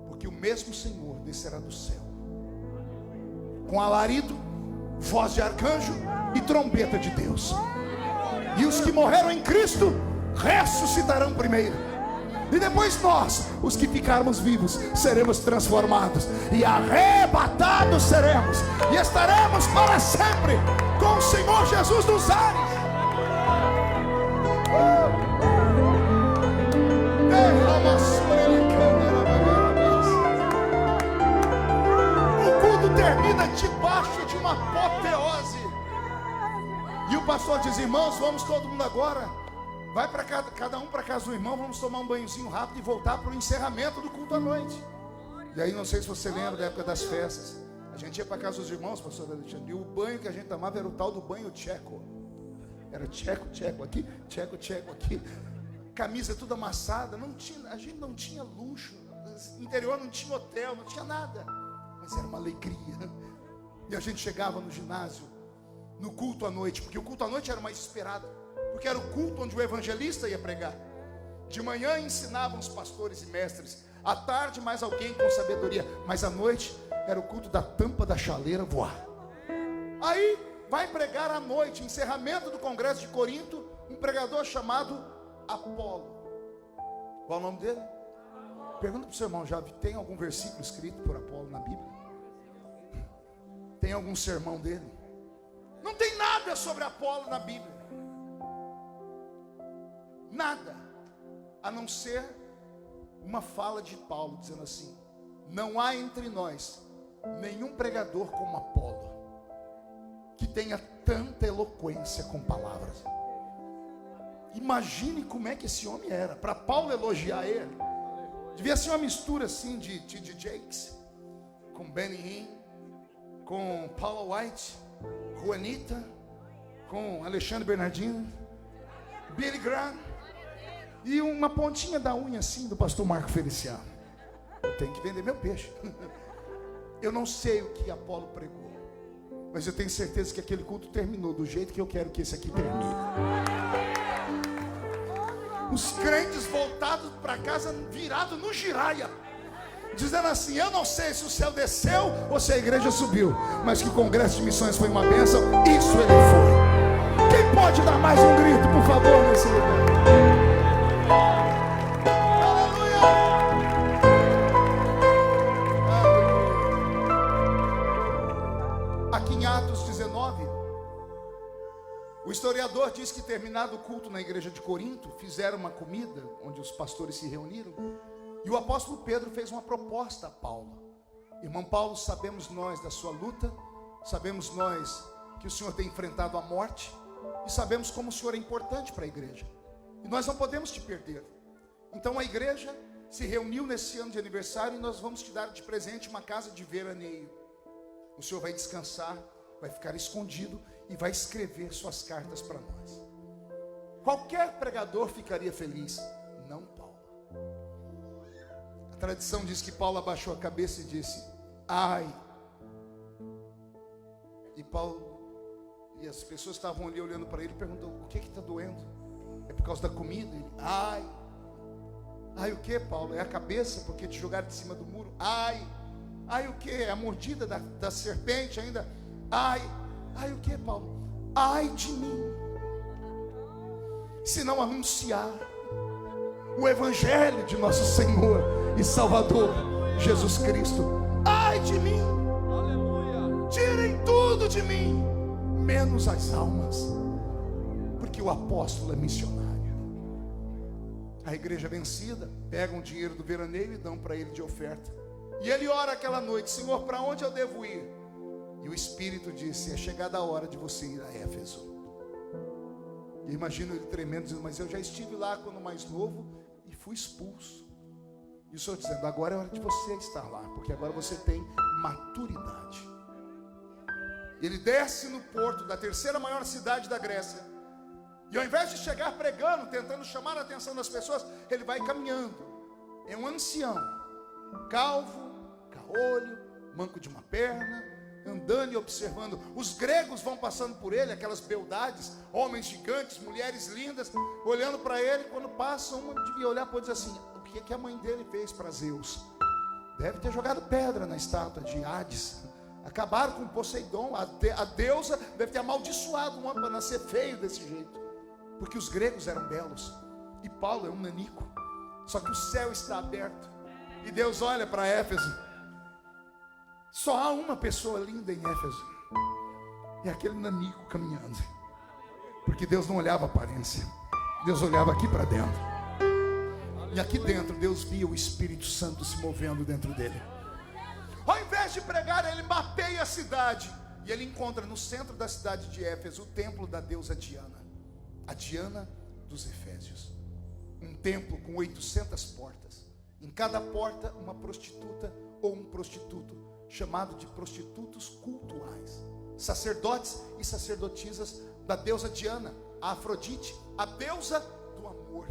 porque o mesmo Senhor descerá do céu com alarido, voz de arcanjo e trombeta de Deus. E os que morreram em Cristo ressuscitarão primeiro. E depois nós, os que ficarmos vivos, seremos transformados e arrebatados seremos. E estaremos para sempre com o Senhor Jesus nos ares. O culto termina debaixo de uma apoteose. E o pastor diz: irmãos, vamos todo mundo agora. Vai para cada um para casa do irmão, vamos tomar um banhozinho rápido e voltar para o encerramento do culto à noite. E aí, não sei se você lembra da época das festas, a gente ia para casa dos irmãos, pastor Alexandre, e o banho que a gente tomava era o tal do banho tcheco. Era tcheco aqui, tcheco aqui. Camisa toda amassada, a gente não tinha luxo, interior não tinha hotel, não tinha nada, mas era uma alegria. E a gente chegava no ginásio, no culto à noite, porque o culto à noite era mais esperado, porque era o culto onde o evangelista ia pregar. De manhã ensinavam os pastores e mestres, à tarde mais alguém com sabedoria, mas à noite era o culto da tampa da chaleira voar. Aí vai pregar à noite, encerramento do congresso de Corinto, um pregador chamado Apolo. Qual é o nome dele? Pergunta para o seu irmão: já tem algum versículo escrito por Apolo na Bíblia? Tem algum sermão dele? Não tem nada sobre Apolo na Bíblia. Nada, a não ser uma fala de Paulo dizendo assim: não há entre nós nenhum pregador como Apolo, que tenha tanta eloquência com palavras. Imagine como é que esse homem era, para Paulo elogiar ele. Devia ser uma mistura assim de T.D. Jakes com Benny Hinn, com Paula White, Juanita, com Alexandre Bernardino, Billy Graham, e uma pontinha da unha assim do pastor Marco Feliciano. Eu tenho que vender meu peixe. Eu não sei o que Apolo pregou, mas eu tenho certeza que aquele culto terminou do jeito que eu quero que esse aqui termine. Os crentes voltados para casa, virado no giraia, dizendo assim: eu não sei se o céu desceu ou se a igreja subiu, mas que o congresso de missões foi uma bênção, isso ele foi. Quem pode dar mais um grito, por favor, nesse lugar? Aqui em Atos 19, o historiador diz que, terminado o culto na igreja de Corinto, fizeram uma comida onde os pastores se reuniram, e o apóstolo Pedro fez uma proposta a Paulo. Irmão Paulo, sabemos nós da sua luta, sabemos nós que o senhor tem enfrentado a morte, e sabemos como o senhor é importante para a igreja, e nós não podemos te perder. Então a igreja se reuniu nesse ano de aniversário, e nós vamos te dar de presente uma casa de veraneio. O senhor vai descansar, vai ficar escondido e vai escrever suas cartas para nós. Qualquer pregador ficaria feliz, não Paulo. A tradição diz que Paulo abaixou a cabeça e disse: ai. E Paulo, e as pessoas estavam ali olhando para ele, perguntou: o que está doendo? É por causa da comida? Ele: ai. Ai o que, Paulo? É a cabeça porque te jogaram de cima do muro? Ai. Ai o que? É a mordida da serpente ainda? Ai. Ai o que, Paulo? Ai de mim, se não anunciar o evangelho de nosso Senhor e Salvador Jesus Cristo. Ai de mim, tirem tudo de mim, menos as almas, porque o apóstolo é missionário. A igreja vencida pega um dinheiro do veraneio e dão para ele de oferta, e ele ora aquela noite: Senhor, para onde eu devo ir? E o Espírito disse: é chegada a hora de você ir a Éfeso. E imagino ele tremendo, dizendo: mas eu já estive lá quando mais novo e fui expulso. E o Senhor dizendo: agora é hora de você estar lá, porque agora você tem maturidade. Ele desce no porto da terceira maior cidade da Grécia, e ao invés de chegar pregando, tentando chamar a atenção das pessoas, ele vai caminhando. É um ancião, calvo, caolho, manco de uma perna, andando e observando. Os gregos vão passando por ele, aquelas beldades, homens gigantes, mulheres lindas, olhando para ele. Quando passam, uma devia olhar para ele e dizer assim: o que é que a mãe dele fez para Zeus? Deve ter jogado pedra na estátua de Hades. Acabaram com Poseidon, a deusa deve ter amaldiçoado um homem para nascer feio desse jeito, porque os gregos eram belos, e Paulo é um nanico. Só que o céu está aberto, e Deus olha para Éfeso. Só há uma pessoa linda em Éfeso, é aquele nanico caminhando, porque Deus não olhava a aparência, Deus olhava aqui para dentro, e aqui dentro Deus via o Espírito Santo se movendo dentro dele. Ao invés de pregar, ele mapeia a cidade, e ele encontra no centro da cidade de Éfeso o templo da deusa Diana, a Diana dos Efésios. Um templo com 800 portas, em cada porta uma prostituta ou um prostituto, chamado de prostitutos cultuais, sacerdotes e sacerdotisas da deusa Diana, a Afrodite, a deusa do amor,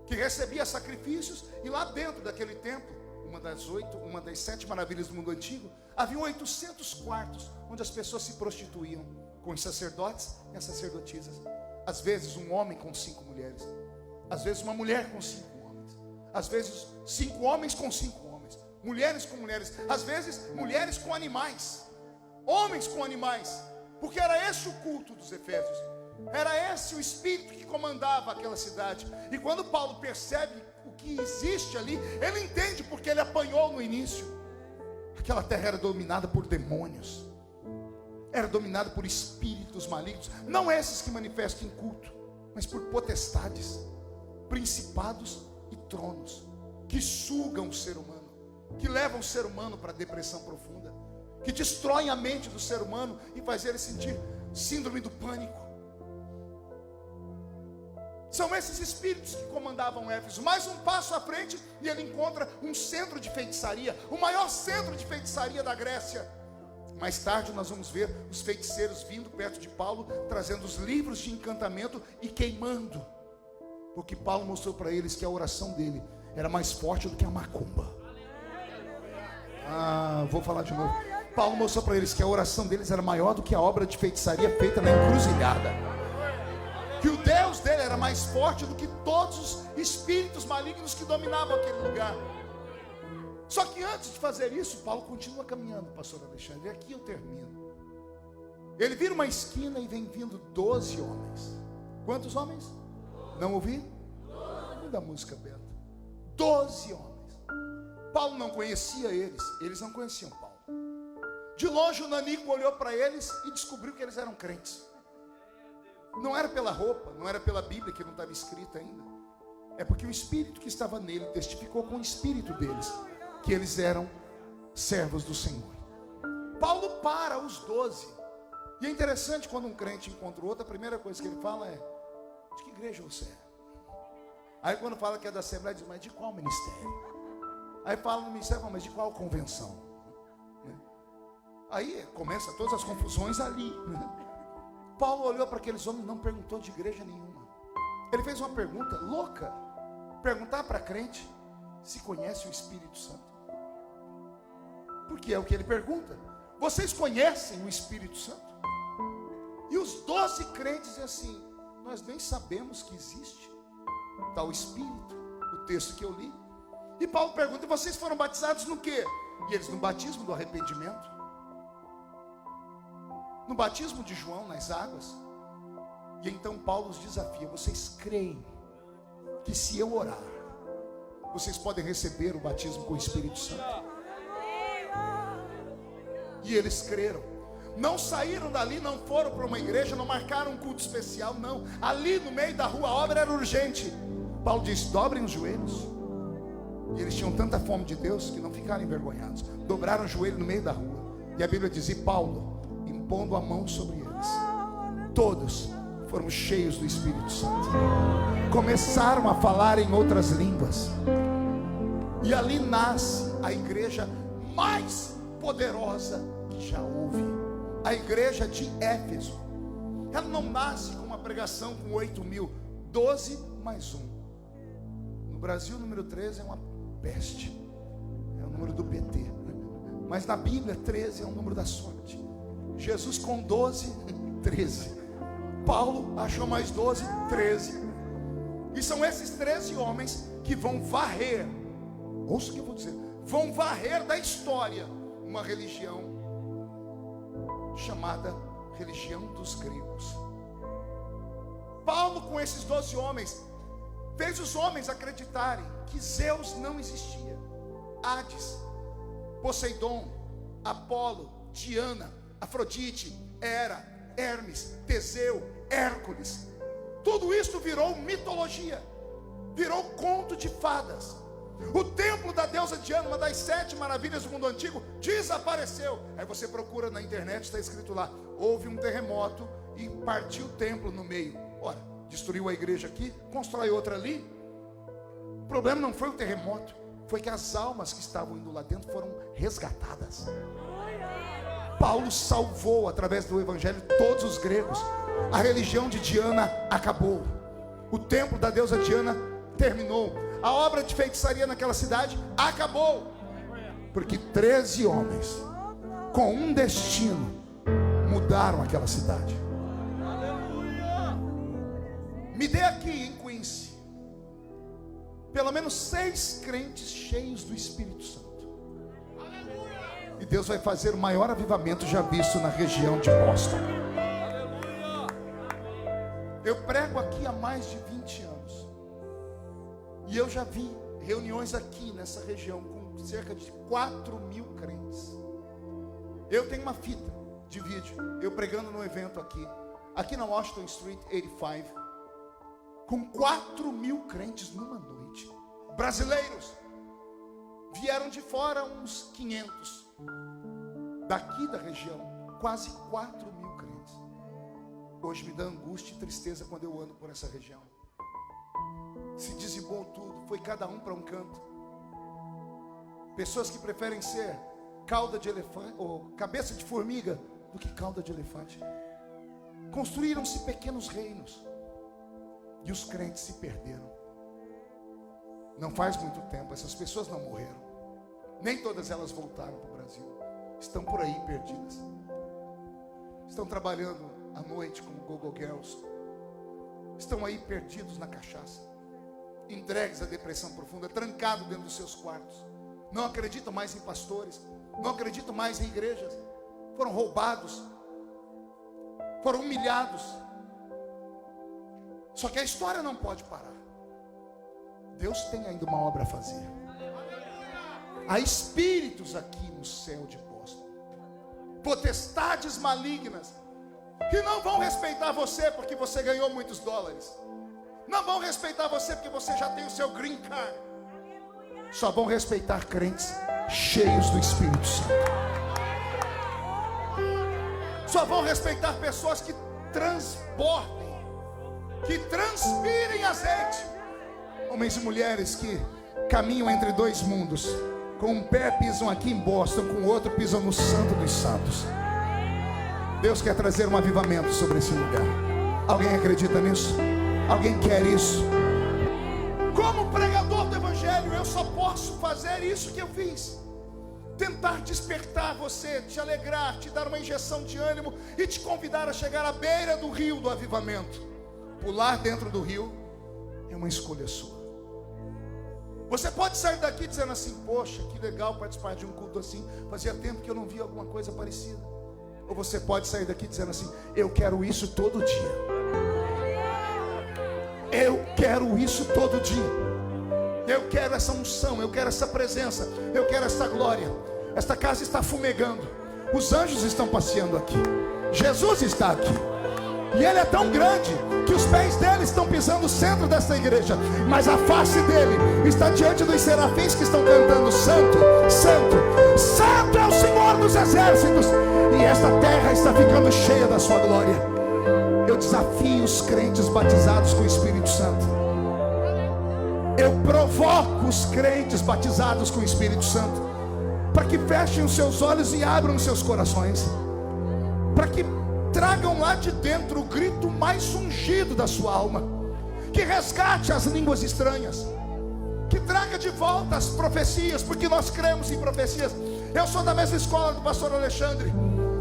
que recebia sacrifícios. E lá dentro daquele templo, uma das 7 maravilhas do mundo antigo, havia 800 quartos onde as pessoas se prostituíam com os sacerdotes e as sacerdotisas. Às vezes um homem com 5 mulheres, às vezes uma mulher com 5 homens, às vezes 5 homens com 5 homens, mulheres com mulheres, às vezes mulheres com animais, homens com animais, porque era esse o culto dos Efésios, era esse o espírito que comandava aquela cidade. E quando Paulo percebe o que existe ali, ele entende porque ele apanhou no início. Aquela terra era dominada por demônios, era dominada por espíritos malignos, não esses que manifestam em culto, mas por potestades, principados e tronos, que sugam o ser humano, que levam o ser humano para a depressão profunda, que destroem a mente do ser humano e fazem ele sentir síndrome do pânico. São esses espíritos que comandavam Éfeso. Mais um passo à frente e ele encontra um centro de feitiçaria, o maior centro de feitiçaria da Grécia. Mais tarde nós vamos ver os feiticeiros vindo perto de Paulo, trazendo os livros de encantamento e queimando, porque Paulo mostrou para eles que a oração dele era mais forte do que a macumba. Vou falar de novo. Paulo mostrou para eles que a oração deles era maior do que a obra de feitiçaria feita na encruzilhada. que o Deus dele era mais forte do que todos os espíritos malignos que dominavam aquele lugar. Só que antes de fazer isso, Paulo continua caminhando, pastor Alexandre, e aqui eu termino. Ele vira uma esquina e vem vindo 12 homens. Quantos homens? Não ouvi? Muda a música, Beto. 12 homens. Paulo não conhecia eles, eles não conheciam Paulo. De longe o nanico olhou para eles e descobriu que eles eram crentes. Não era pela roupa, não era pela Bíblia, que não estava escrita ainda. É porque o Espírito que estava nele testificou com o Espírito deles que eles eram servos do Senhor. Paulo para os 12. E é interessante quando um crente encontra o outro, a primeira coisa que ele fala é: de que igreja você é? Aí quando fala que é da Assembleia, diz: mas de qual ministério? Aí fala no ministério, mas de qual convenção? Aí começa todas as confusões ali. Paulo olhou para aqueles homens e não perguntou de igreja nenhuma. Ele fez uma pergunta louca: perguntar para crente se conhece o Espírito Santo. Porque é o que ele pergunta: vocês conhecem o Espírito Santo? E os 12 crentes dizem assim: nós nem sabemos que existe tal Espírito. O texto que eu li. E Paulo pergunta: e vocês foram batizados no quê? E eles: no batismo do arrependimento. No batismo de João nas águas. E então Paulo os desafia: vocês creem que se eu orar, vocês podem receber o batismo com o Espírito Santo? E eles creram. Não saíram dali, não foram para uma igreja, não marcaram um culto especial, não. Ali no meio da rua a obra era urgente. Paulo diz: dobrem os joelhos. E eles tinham tanta fome de Deus que não ficaram envergonhados. Dobraram o joelho no meio da rua. E a Bíblia diz: e Paulo, impondo a mão sobre eles, todos foram cheios do Espírito Santo. Começaram a falar em outras línguas. E ali nasce a igreja mais poderosa que já houve, a igreja de Éfeso. Ela não nasce com uma pregação com 8.000, 12 mais 1. No Brasil o número 13 é uma peste, é o número do PT. Mas na Bíblia 13 é o número da sorte. Jesus com 12, 13. Paulo achou mais 12, 13. E são esses 13 homens que vão varrer, ouça o que eu vou dizer, vão varrer da história uma religião chamada religião dos gregos. Paulo, com esses 12 homens, fez os homens acreditarem que Zeus não existia. Hades, Poseidon, Apolo, Diana, Afrodite, Hera, Hermes, Teseu, Hércules, tudo isso virou mitologia, virou conto de fadas. O templo da deusa Diana, uma das 7 maravilhas do mundo antigo, desapareceu. Aí você procura na internet, está escrito lá: houve um terremoto e partiu o templo no meio. Ora, destruiu a igreja aqui, constrói outra ali. O problema não foi o terremoto, foi que as almas que estavam indo lá dentro foram resgatadas. Paulo salvou através do evangelho todos os gregos. A religião de Diana acabou. O templo da deusa Diana terminou. A obra de feitiçaria naquela cidade acabou. Porque 13 homens com um destino mudaram aquela cidade. Me dê aqui em Quincy pelo menos 6 crentes cheios do Espírito Santo. E Deus vai fazer o maior avivamento já visto na região de Boston. Eu prego aqui há mais de 20 anos. E eu já vi reuniões aqui nessa região com cerca de 4.000 crentes. Eu tenho uma fita de vídeo, eu pregando num evento aqui na Washington Street 85, com 4.000 crentes numa noite. Brasileiros. Vieram de fora uns 500. Daqui da região, quase 4.000 crentes. Hoje me dá angústia e tristeza quando eu ando por essa região. Se dizimou tudo, foi cada um para um canto. Pessoas que preferem ser cauda de elefante ou cabeça de formiga do que cauda de elefante. Construíram-se pequenos reinos e os crentes se perderam. Não faz muito tempo, essas pessoas não morreram. Nem todas elas voltaram para o Brasil. Estão por aí perdidas. Estão trabalhando à noite como Go-Go Girls. estão aí perdidos na cachaça, entregues à depressão profunda, trancados dentro dos seus quartos, não acreditam mais em pastores, não acreditam mais em igrejas, foram roubados, foram humilhados. Só que a história não pode parar. Deus tem ainda uma obra a fazer. Há espíritos aqui no céu de Boston, potestades malignas, que não vão respeitar você porque você ganhou muitos dólares, não vão respeitar você porque você já tem o seu green card. Só vão respeitar crentes cheios do Espírito Santo. Só vão respeitar pessoas que transbordem, que transpirem azeite. Homens e mulheres que caminham entre dois mundos. Com um pé pisam aqui em Boston, com o outro pisam no Santo dos Santos. Deus quer trazer um avivamento sobre esse lugar. Alguém acredita nisso? Alguém quer isso? Como pregador do Evangelho, eu só posso fazer isso que eu fiz: tentar despertar você, te alegrar, te dar uma injeção de ânimo e te convidar a chegar à beira do rio do avivamento. Pular dentro do rio é uma escolha sua. Você pode sair daqui dizendo assim: poxa, que legal participar de um culto assim, fazia tempo que eu não via alguma coisa parecida. Ou você pode sair daqui dizendo assim: eu quero isso todo dia. Eu quero isso todo dia. Eu quero essa unção, eu quero essa presença, eu quero essa glória. Esta casa está fumegando, os anjos estão passeando aqui, Jesus está aqui. E Ele é tão grande que os pés dele estão pisando o centro dessa igreja, mas a face dele está diante dos serafins que estão cantando: Santo, Santo, Santo é o Senhor dos exércitos. E esta terra está ficando cheia da sua glória. Eu desafio os crentes batizados com o Espírito Santo. Eu provoco os crentes batizados com o Espírito Santo para que fechem os seus olhos e abram os seus corações, para que tragam lá de dentro o grito mais ungido da sua alma, que resgate as línguas estranhas, que traga de volta as profecias, porque nós cremos em profecias. Eu sou da mesma escola do pastor Alexandre.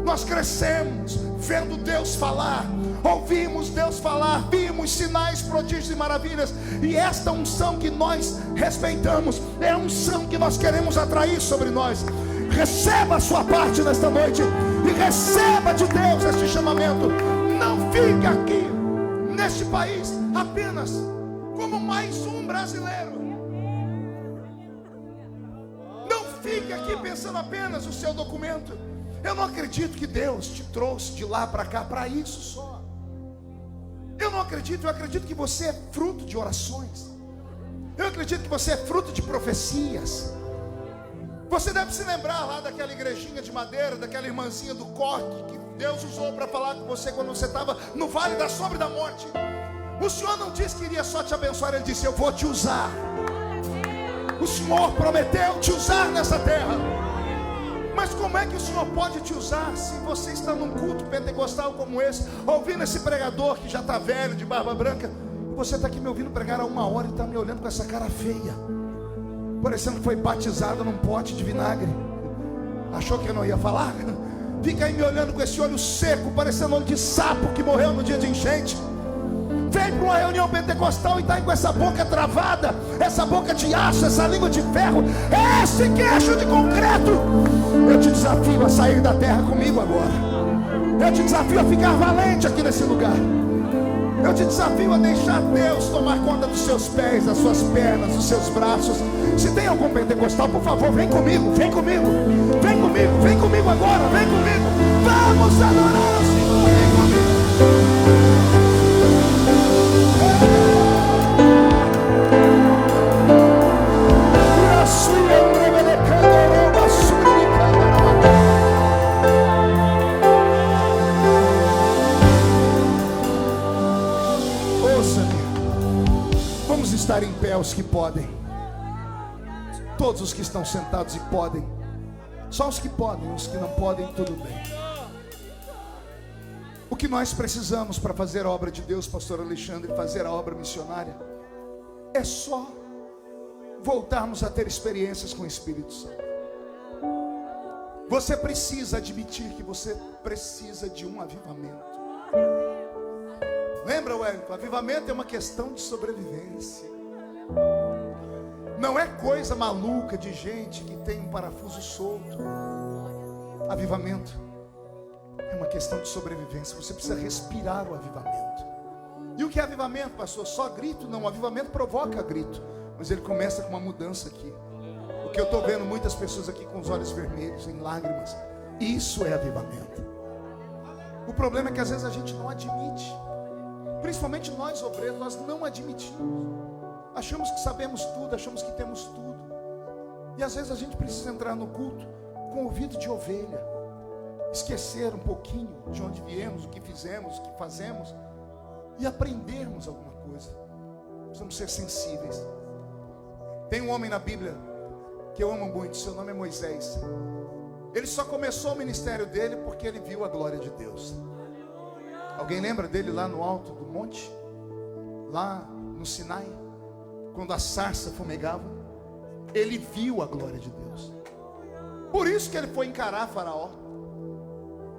Nós crescemos vendo Deus falar, ouvimos Deus falar, vimos sinais, prodígios e maravilhas. E esta unção que nós respeitamos é a unção que nós queremos atrair sobre nós. Receba a sua parte nesta noite e receba de Deus este chamamento. Não fique aqui neste país apenas como mais um brasileiro. Não fique aqui pensando apenas no seu documento. Eu não acredito que Deus te trouxe de lá para cá para isso só. Eu não acredito. Eu acredito que você é fruto de orações. Eu acredito que você é fruto de profecias. Você deve se lembrar lá daquela igrejinha de madeira, daquela irmãzinha do coque que Deus usou para falar com você quando você estava no vale da sombra e da morte. O Senhor não disse que iria só te abençoar, Ele disse: eu vou te usar. O Senhor prometeu te usar nessa terra. Mas como é que o Senhor pode te usar se você está num culto pentecostal como esse, ouvindo esse pregador que já está velho, de barba branca, e você está aqui me ouvindo pregar há 1 hora e está me olhando com essa cara feia, parecendo que foi batizado num pote de vinagre? Achou que eu não ia falar? Fica aí me olhando com esse olho seco, parecendo olho de sapo que morreu no dia de enchente. Vem para uma reunião pentecostal e está aí com essa boca travada, essa boca de aço, essa língua de ferro, esse queixo de concreto. Eu te desafio a sair da terra comigo agora. Eu te desafio a ficar valente aqui nesse lugar. Eu te desafio a deixar Deus tomar conta dos seus pés, das suas pernas, dos seus braços. Se tem algum pentecostal, por favor, vem comigo, vem comigo, vem comigo, vem comigo agora, vem comigo. Vamos adorar o Senhor, vem comigo. Vamos estar em pé os que podem. Todos os que estão sentados e podem. Só os que podem, os que não podem, tudo bem. O que nós precisamos para fazer a obra de Deus, pastor Alexandre, fazer a obra missionária, é só voltarmos a ter experiências com o Espírito Santo. Você precisa admitir que você precisa de um avivamento. Lembra, Wellington? Avivamento é uma questão de sobrevivência. Não é coisa maluca de gente que tem um parafuso solto. Avivamento é uma questão de sobrevivência. Você precisa respirar o avivamento. E o que é avivamento, pastor? Só grito? Não, o avivamento provoca grito, mas ele começa com uma mudança aqui. O que eu estou vendo muitas pessoas aqui com os olhos vermelhos, em lágrimas, isso é avivamento. O problema é que às vezes a gente não admite. Principalmente nós obreiros, nós não admitimos. Achamos que sabemos tudo, achamos que temos tudo. E às vezes a gente precisa entrar no culto com ouvido de ovelha, esquecer um pouquinho de onde viemos, o que fizemos, o que fazemos, e aprendermos alguma coisa. Precisamos ser sensíveis. Tem um homem na Bíblia que eu amo muito, seu nome é Moisés. Ele só começou o ministério dele porque ele viu a glória de Deus. Alguém lembra dele lá no alto do monte? Lá no Sinai? Quando a sarça fumegava? Ele viu a glória de Deus. Por isso que ele foi encarar Faraó.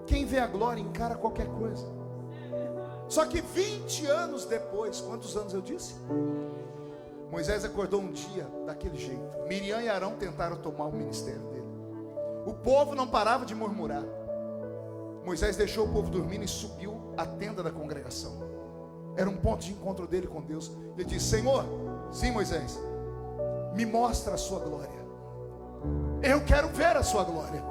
Quem vê a glória encara qualquer coisa. Só que 20 anos depois, quantos anos eu disse? Moisés acordou um dia daquele jeito. Miriam e Arão tentaram tomar o ministério dele. O povo não parava de murmurar. Moisés deixou o povo dormindo e subiu à tenda da congregação. Era um ponto de encontro dele com Deus. Ele disse: Senhor, sim, Moisés, me mostra a sua glória. Eu quero ver a sua glória.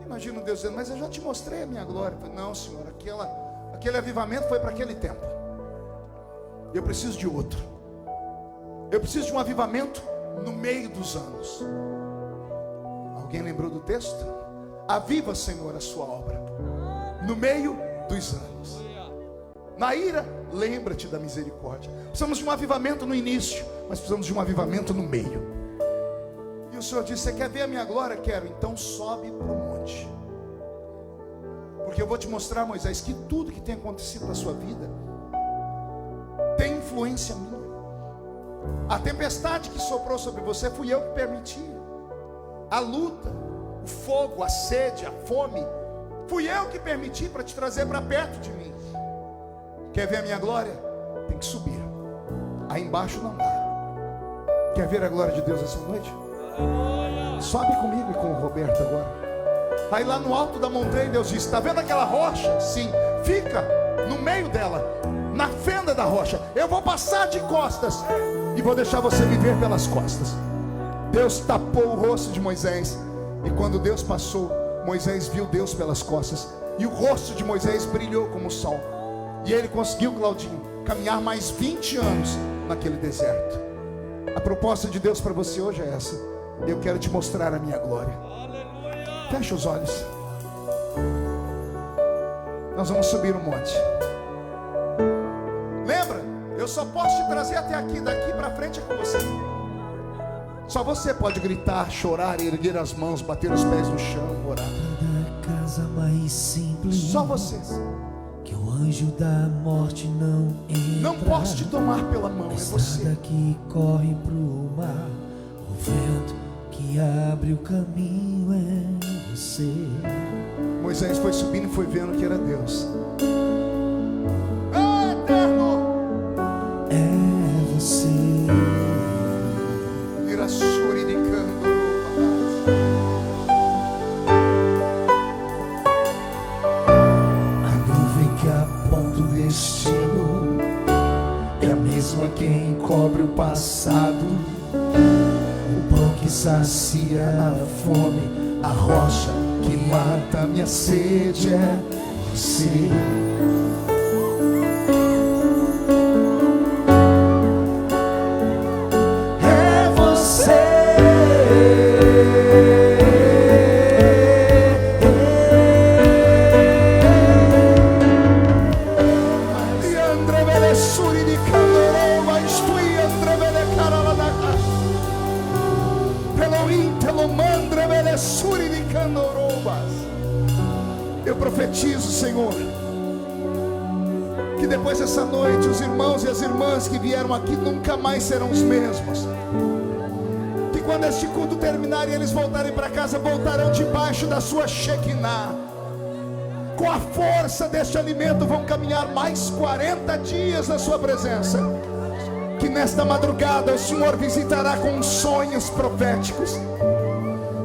Imagina Deus dizendo: mas eu já te mostrei a minha glória. Falei, não, Senhor, aquele avivamento foi para aquele tempo. Eu preciso de outro. Eu preciso de um avivamento no meio dos anos. Alguém lembrou do texto? Aviva, Senhor, a sua obra no meio dos anos. Na ira, lembra-te da misericórdia. Precisamos de um avivamento no início, mas precisamos de um avivamento no meio. E o Senhor disse: você quer ver a minha glória? Quero. Então sobe para o monte, porque eu vou te mostrar, Moisés, que tudo que tem acontecido na sua vida tem influência minha. A tempestade que soprou sobre você fui eu que permiti. A luta, o fogo, a sede, a fome, fui eu que permiti para te trazer para perto de mim. Quer ver a minha glória? Tem que subir. Aí embaixo não dá. Quer ver a glória de Deus essa noite? Sobe comigo e com o Roberto agora. Aí lá no alto da montanha Deus diz: está vendo aquela rocha? Sim. Fica no meio dela, na fenda da rocha. Eu vou passar de costas e vou deixar você viver pelas costas. Deus tapou o rosto de Moisés. E quando Deus passou, Moisés viu Deus pelas costas. E o rosto de Moisés brilhou como o sol. E ele conseguiu, Claudinho, caminhar mais 20 anos naquele deserto. A proposta de Deus para você hoje é essa: eu quero te mostrar a minha glória. Fecha os olhos. Nós vamos subir um monte. Lembra, eu só posso te trazer até aqui. Daqui para frente é com você. Só você pode gritar, chorar, erguer as mãos, bater os pés no chão, orar. Da casa mais simples, só vocês. Que o anjo da morte não entra. Não posso te tomar pela mão, é você. A que corre pro mar, o vento que abre o caminho é você. Moisés foi subindo e foi vendo que era Deus. Eterno, é você. A nuvem que aponta o destino é a mesma que encobre o passado. O pão que sacia a fome, a rocha que mata a minha sede é você. Eu profetizo, Senhor, que depois dessa noite os irmãos e as irmãs que vieram aqui nunca mais serão os mesmos. Que quando este culto terminar e eles voltarem para casa, voltarão debaixo da sua Shekinah, com a força deste alimento vão caminhar mais 40 dias na sua presença. Que nesta madrugada o Senhor visitará com sonhos proféticos,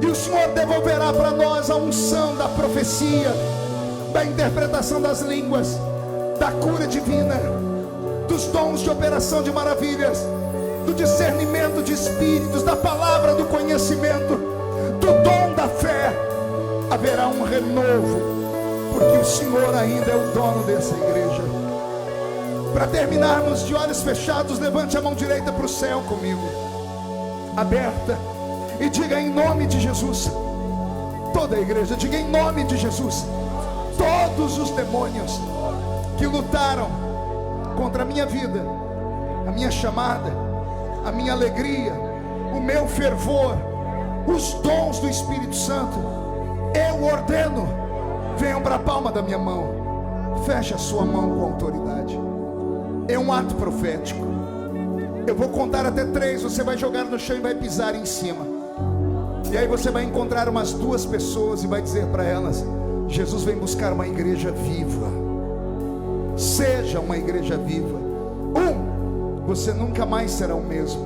e o Senhor devolverá para nós a unção da profecia, da interpretação das línguas, da cura divina, dos dons de operação de maravilhas, do discernimento de espíritos, da palavra do conhecimento, do dom da fé. Haverá um renovo, porque o Senhor ainda é o dono dessa igreja. Para terminarmos, de olhos fechados, levante a mão direita para o céu comigo, aberta, e diga em nome de Jesus. Toda a igreja diga em nome de Jesus. Todos os demônios que lutaram contra a minha vida, a minha chamada, a minha alegria, o meu fervor, os dons do Espírito Santo, eu ordeno, venham para a palma da minha mão. Feche a sua mão com autoridade. É um ato profético. Eu vou contar até 3. Você vai jogar no chão e vai pisar em cima. E aí você vai encontrar umas 2 pessoas e vai dizer para elas: Jesus vem buscar uma igreja viva. Seja uma igreja viva. 1, você nunca mais será o mesmo.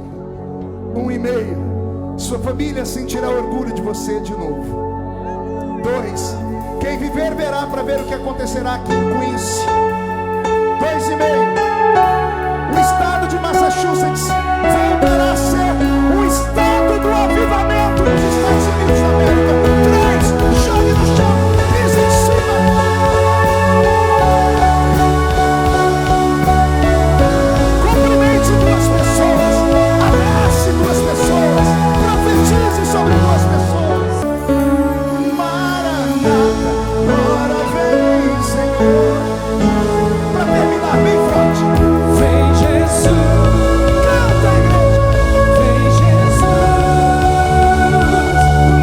1,5, sua família sentirá orgulho de você de novo. 2, quem viver verá para ver o que acontecerá aqui em Queens. 2,5, o estado de Massachusetts voltará a ser o estado do avivamento dos Estados Unidos da América. 3, jogue no chão, pise em cima. Cumprimente 2 pessoas, abrace 2 pessoas, profetize sobre 2 pessoas. Maranata, ora vem, Senhor. Para terminar bem forte, vem Jesus. Canta, igreja. Vem Jesus.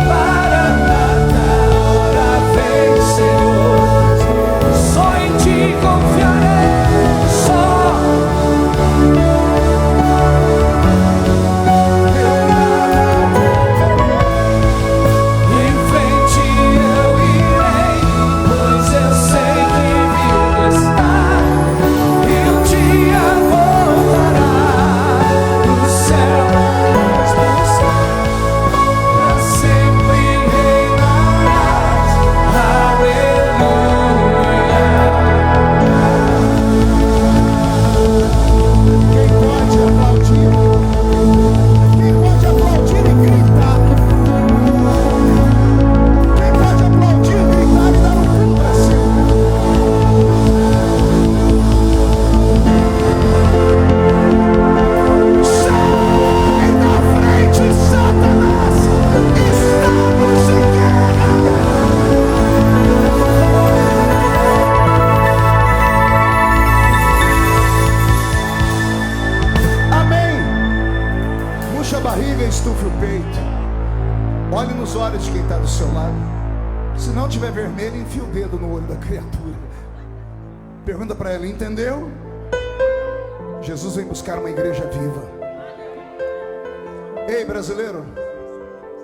Maranata, ora vem, Senhor. Só em ti confiarei, só. Em frente eu irei, pois eu sei que vivo está. E um dia voltará do céu, para sempre reinarás. Aleluia. Quem pode aplaudir? Quem pode aplaudir e gritar? Quem pode aplaudir, gritar e dar um pulo para cima? Sai da frente, Satanás! Estamos em guerra! Amém! Puxa a barriga e estufe o peito. Olhe nos olhos de quem está do seu lado. Se não tiver vermelho, enfia o dedo no olho da criatura. Pergunta para ela: entendeu? Jesus vem buscar uma igreja viva. Ei, brasileiro,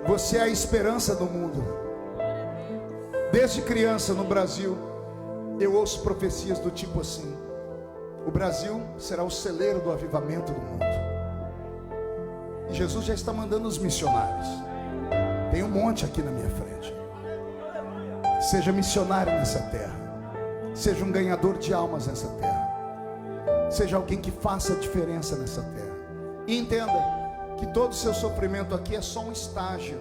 você é a esperança do mundo. Desde criança no Brasil, eu ouço profecias do tipo assim: o Brasil será o celeiro do avivamento do mundo. E Jesus já está mandando os missionários. Tem um monte aqui na minha frente. Seja missionário nessa terra. Seja um ganhador de almas nessa terra. Seja alguém que faça a diferença nessa terra. E entenda que todo o seu sofrimento aqui é só um estágio.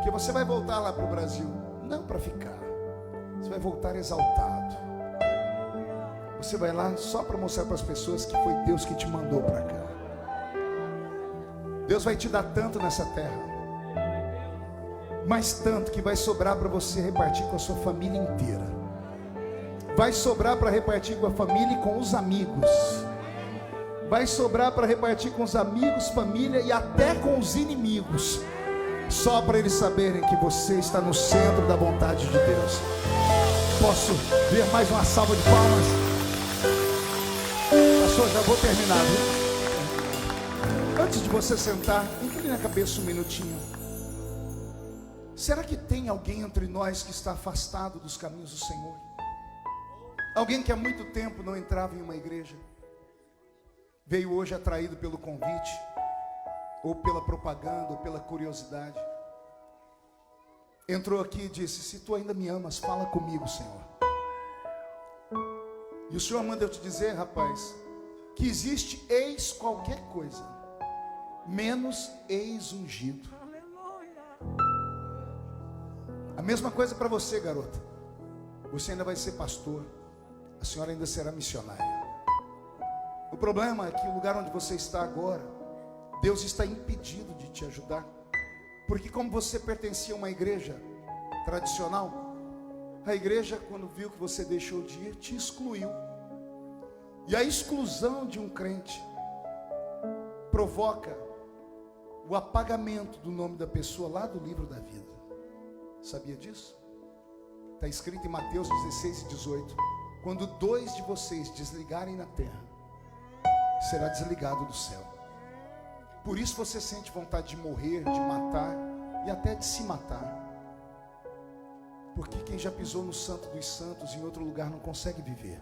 Que você vai voltar lá para o Brasil, não para ficar. Você vai voltar exaltado. Você vai lá só para mostrar para as pessoas que foi Deus que te mandou para cá. Deus vai te dar tanto nessa terra, mas tanto que vai sobrar para você repartir com a sua família inteira. Vai sobrar para repartir com a família e com os amigos. Vai sobrar para repartir com os amigos, família e até com os inimigos. Só para eles saberem que você está no centro da vontade de Deus. Posso ver mais uma salva de palmas? Pastor, já vou terminar, viu? Antes de você sentar, incline a cabeça um minutinho. Será que tem alguém entre nós que está afastado dos caminhos do Senhor? Alguém que há muito tempo não entrava em uma igreja, veio hoje atraído pelo convite, ou pela propaganda, ou pela curiosidade. Entrou aqui e disse: se tu ainda me amas, fala comigo, Senhor. E o Senhor manda eu te dizer, rapaz, que existe ex qualquer coisa, menos ex ungido. A mesma coisa para você, garota. Você ainda vai ser pastor, a senhora ainda será missionária. O problema é que o lugar onde você está agora, Deus está impedido de te ajudar, porque como você pertencia a uma igreja tradicional, a igreja, quando viu que você deixou de ir, te excluiu. E a exclusão de um crente provoca o apagamento do nome da pessoa lá do livro da vida. Sabia disso? Está escrito em Mateus 16 e 18: quando 2 de vocês desligarem na terra, será desligado do céu. Por isso você sente vontade de morrer, de matar e até de se matar. Porque quem já pisou no Santo dos Santos em outro lugar não consegue viver.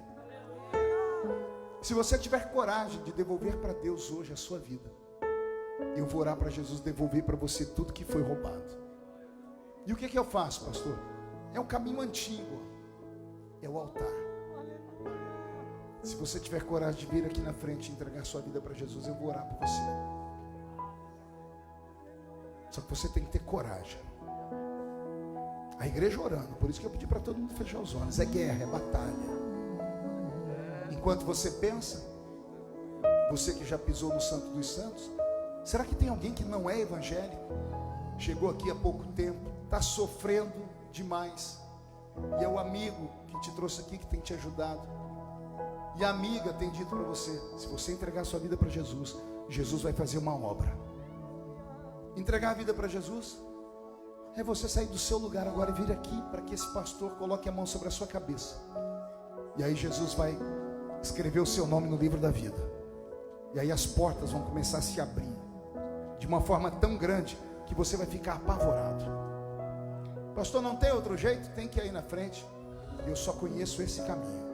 Se você tiver coragem de devolver para Deus hoje a sua vida, eu vou orar para Jesus devolver para você tudo que foi roubado. E o que eu faço, pastor? É um caminho antigo, é o altar. Se você tiver coragem de vir aqui na frente e entregar sua vida para Jesus, eu vou orar por você. Só que você tem que ter coragem. A igreja orando, por isso que eu pedi para todo mundo fechar os olhos. É guerra, é batalha. Enquanto você pensa, você que já pisou no Santo dos Santos, será que tem alguém que não é evangélico? Chegou aqui há pouco tempo, está sofrendo demais, e é o amigo que te trouxe aqui, que tem te ajudado, e a amiga tem dito para você: se você entregar sua vida para Jesus, Jesus vai fazer uma obra. Entregar a vida para Jesus é você sair do seu lugar agora e vir aqui, para que esse pastor coloque a mão sobre a sua cabeça, e aí Jesus vai escrever o seu nome no livro da vida, e aí as portas vão começar a se abrir de uma forma tão grande que você vai ficar apavorado. Pastor, não tem outro jeito? Tem que ir aí na frente. Eu só conheço esse caminho.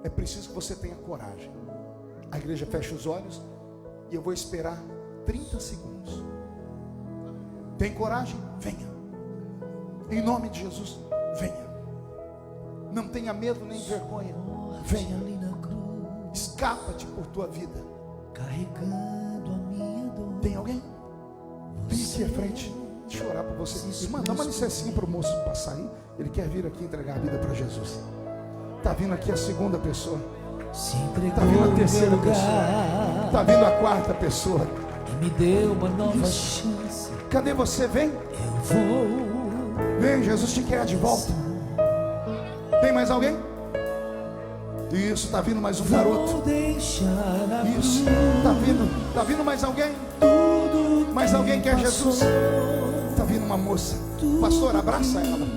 É preciso que você tenha coragem. A igreja fecha os olhos e eu vou esperar 30 segundos. Tem coragem? Venha. Em nome de Jesus, venha. Não tenha medo nem vergonha. Venha. Escapa-te por tua vida. Carregando a minha dor. Tem alguém? Vem aqui à frente. Deixa eu orar por você. Irmã, dá uma licencinha para o moço passar aí. Ele quer vir aqui entregar a vida para Jesus. Está vindo aqui a segunda pessoa. Está vindo a terceira pessoa. Está vindo a quarta pessoa. E me deu uma nova chance. Cadê você? Vem. Eu vou. Vem, Jesus te quer de volta. Tem mais alguém? Isso, está vindo mais um garoto. Isso, está vindo mais alguém? Mais alguém quer Jesus? Está vindo uma moça. Pastor, abraça ela.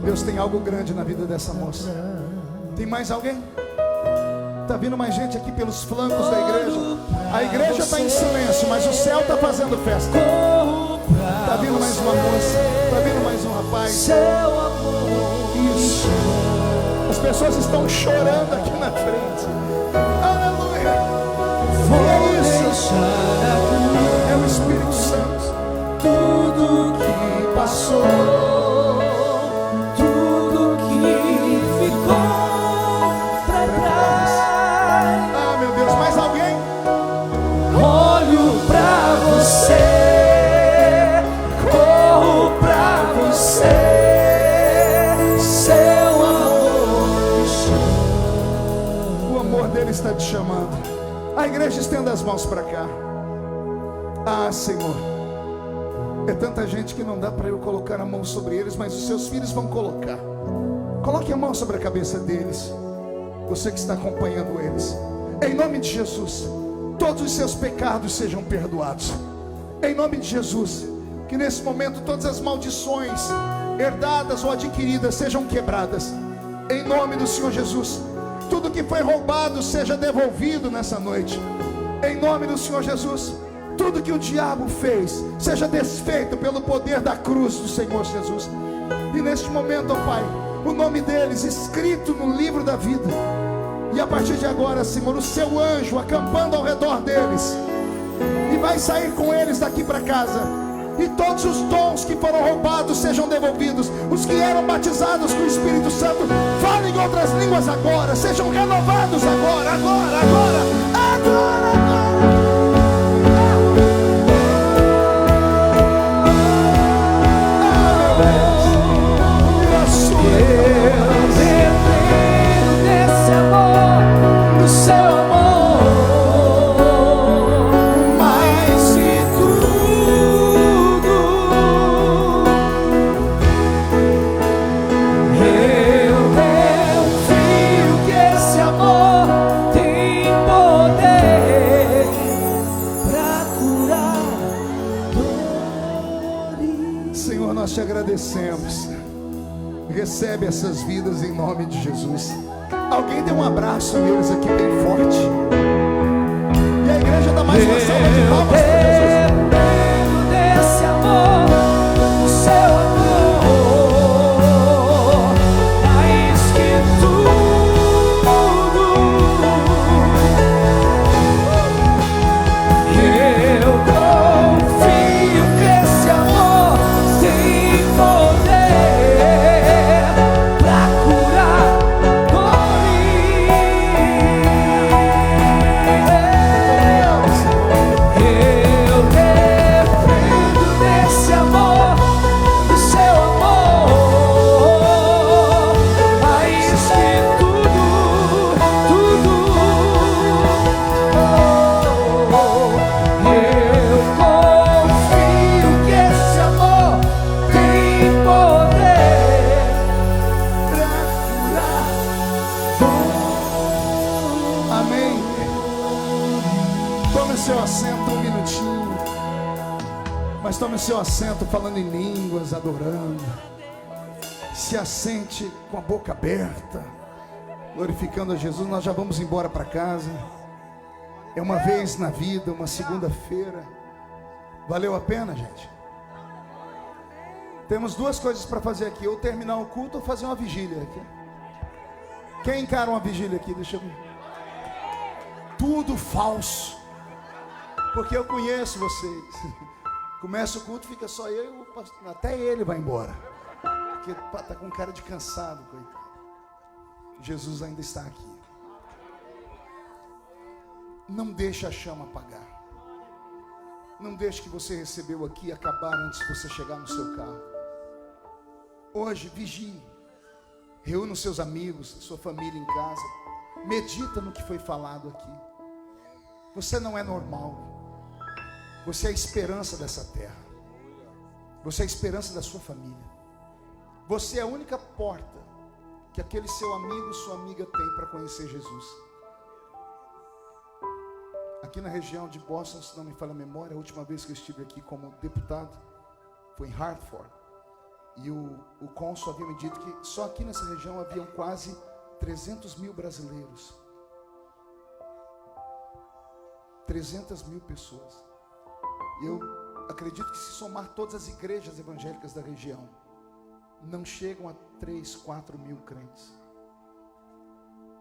Deus tem algo grande na vida dessa moça. Tem mais alguém? Está vindo mais gente aqui pelos flancos da igreja. A igreja está em silêncio, mas o céu está fazendo festa. Está vindo mais uma moça. Está vindo mais um rapaz. Isso. As pessoas estão chorando aqui na frente. Aleluia. E é isso. É o Espírito Santo. Tudo que passou, tudo que ficou pra trás. Ah, meu Deus, mais alguém? Olho pra você, corro pra você, seu amor me chama. O amor dele está te chamando. A igreja estenda as mãos para cá. Ah, Senhor, é tanta gente que não dá para eu colocar a mão sobre eles, mas os seus filhos vão colocar. Coloque a mão sobre a cabeça deles, você que está acompanhando eles. Em nome de Jesus, todos os seus pecados sejam perdoados. Em nome de Jesus, que nesse momento todas as maldições herdadas ou adquiridas sejam quebradas. Em nome do Senhor Jesus, tudo que foi roubado seja devolvido nessa noite. Em nome do Senhor Jesus, tudo que o diabo fez seja desfeito pelo poder da cruz do Senhor Jesus. E neste momento, ó Pai, o nome deles escrito no livro da vida. E a partir de agora, Senhor, o seu anjo acampando ao redor deles, e vai sair com eles daqui para casa. E todos os dons que foram roubados sejam devolvidos. Os que eram batizados com o Espírito Santo falem em outras línguas agora, sejam renovados agora, agora, agora, agora, agora. Agradecemos. Recebe essas vidas em nome de Jesus. Alguém dê um abraço neles aqui bem forte. E a igreja dá mais uma salva de palmas para Jesus. Desse amor, o seu amor, mais que tudo. Eu confio que esse amor tem poder pra curar eu dependo desse amor, do seu amor, mais que tudo, tudo. Eu confio que esse amor tem poder pra curar. Amém. Tome o seu assento um minutinho. Mas tome o seu assento falando em línguas, adorando. Se assente com a boca aberta, glorificando a Jesus. Nós já vamos embora para casa. É uma vez na vida, uma segunda-feira. Valeu a pena, gente? Temos duas coisas para fazer aqui: ou terminar o culto ou fazer uma vigília aqui. Quem encara uma vigília aqui? Deixa eu ver. Tudo falso. Porque eu conheço vocês. Começa o culto, fica só eu e o pastor. Até ele vai embora. Porque está com cara de cansado, coitado. Jesus ainda está aqui. Não deixe a chama apagar. Não deixe que você recebeu aqui acabar antes de você chegar no seu carro. Hoje, vigie. Reúna os seus amigos, sua família em casa. Medita no que foi falado aqui. Você não é normal. Você é a esperança dessa terra. Você é a esperança da sua família. Você é a única porta que aquele seu amigo e sua amiga tem para conhecer Jesus. Aqui na região de Boston, se não me falha a memória, a última vez que eu estive aqui como deputado foi em Hartford. E o cônsul havia me dito que só aqui nessa região haviam quase 300 mil brasileiros. 300 mil pessoas. Eu acredito que se somar todas as igrejas evangélicas da região, não chegam a 3, 4 mil crentes.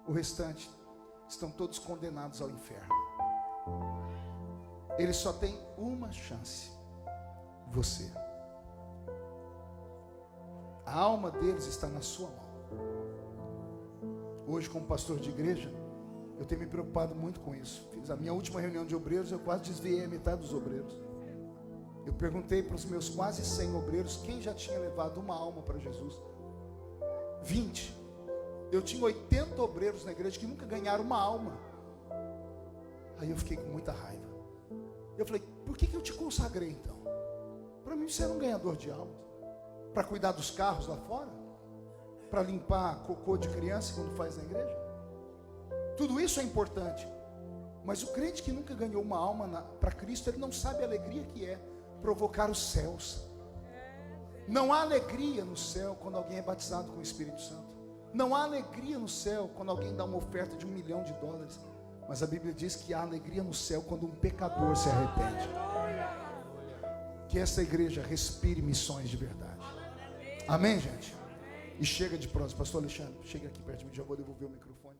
O restante estão todos condenados ao inferno. Eles só têm uma chance: você. A alma deles está na sua mão. Hoje, como pastor de igreja, eu tenho me preocupado muito com isso. Fiz a minha última reunião de obreiros, eu quase desviei a metade dos obreiros. Eu perguntei para os meus quase 100 obreiros quem já tinha levado uma alma para Jesus. 20. Eu tinha 80 obreiros na igreja que nunca ganharam uma alma. Aí eu fiquei com muita raiva. Eu falei: por que eu te consagrei então? Para mim você era um ganhador de almas. Para cuidar dos carros lá fora? Para limpar cocô de criança quando faz na igreja? Tudo isso é importante. Mas o crente que nunca ganhou uma alma para Cristo, ele não sabe a alegria que é provocar os céus. Não há alegria no céu quando alguém é batizado com o Espírito Santo. Não há alegria no céu quando alguém dá uma oferta de $1 milhão. Mas a Bíblia diz que há alegria no céu quando um pecador se arrepende. Que essa igreja respire missões de verdade. Amém, gente? E chega de próximo. Pastor Alexandre, chega aqui perto de mim, já vou devolver o microfone.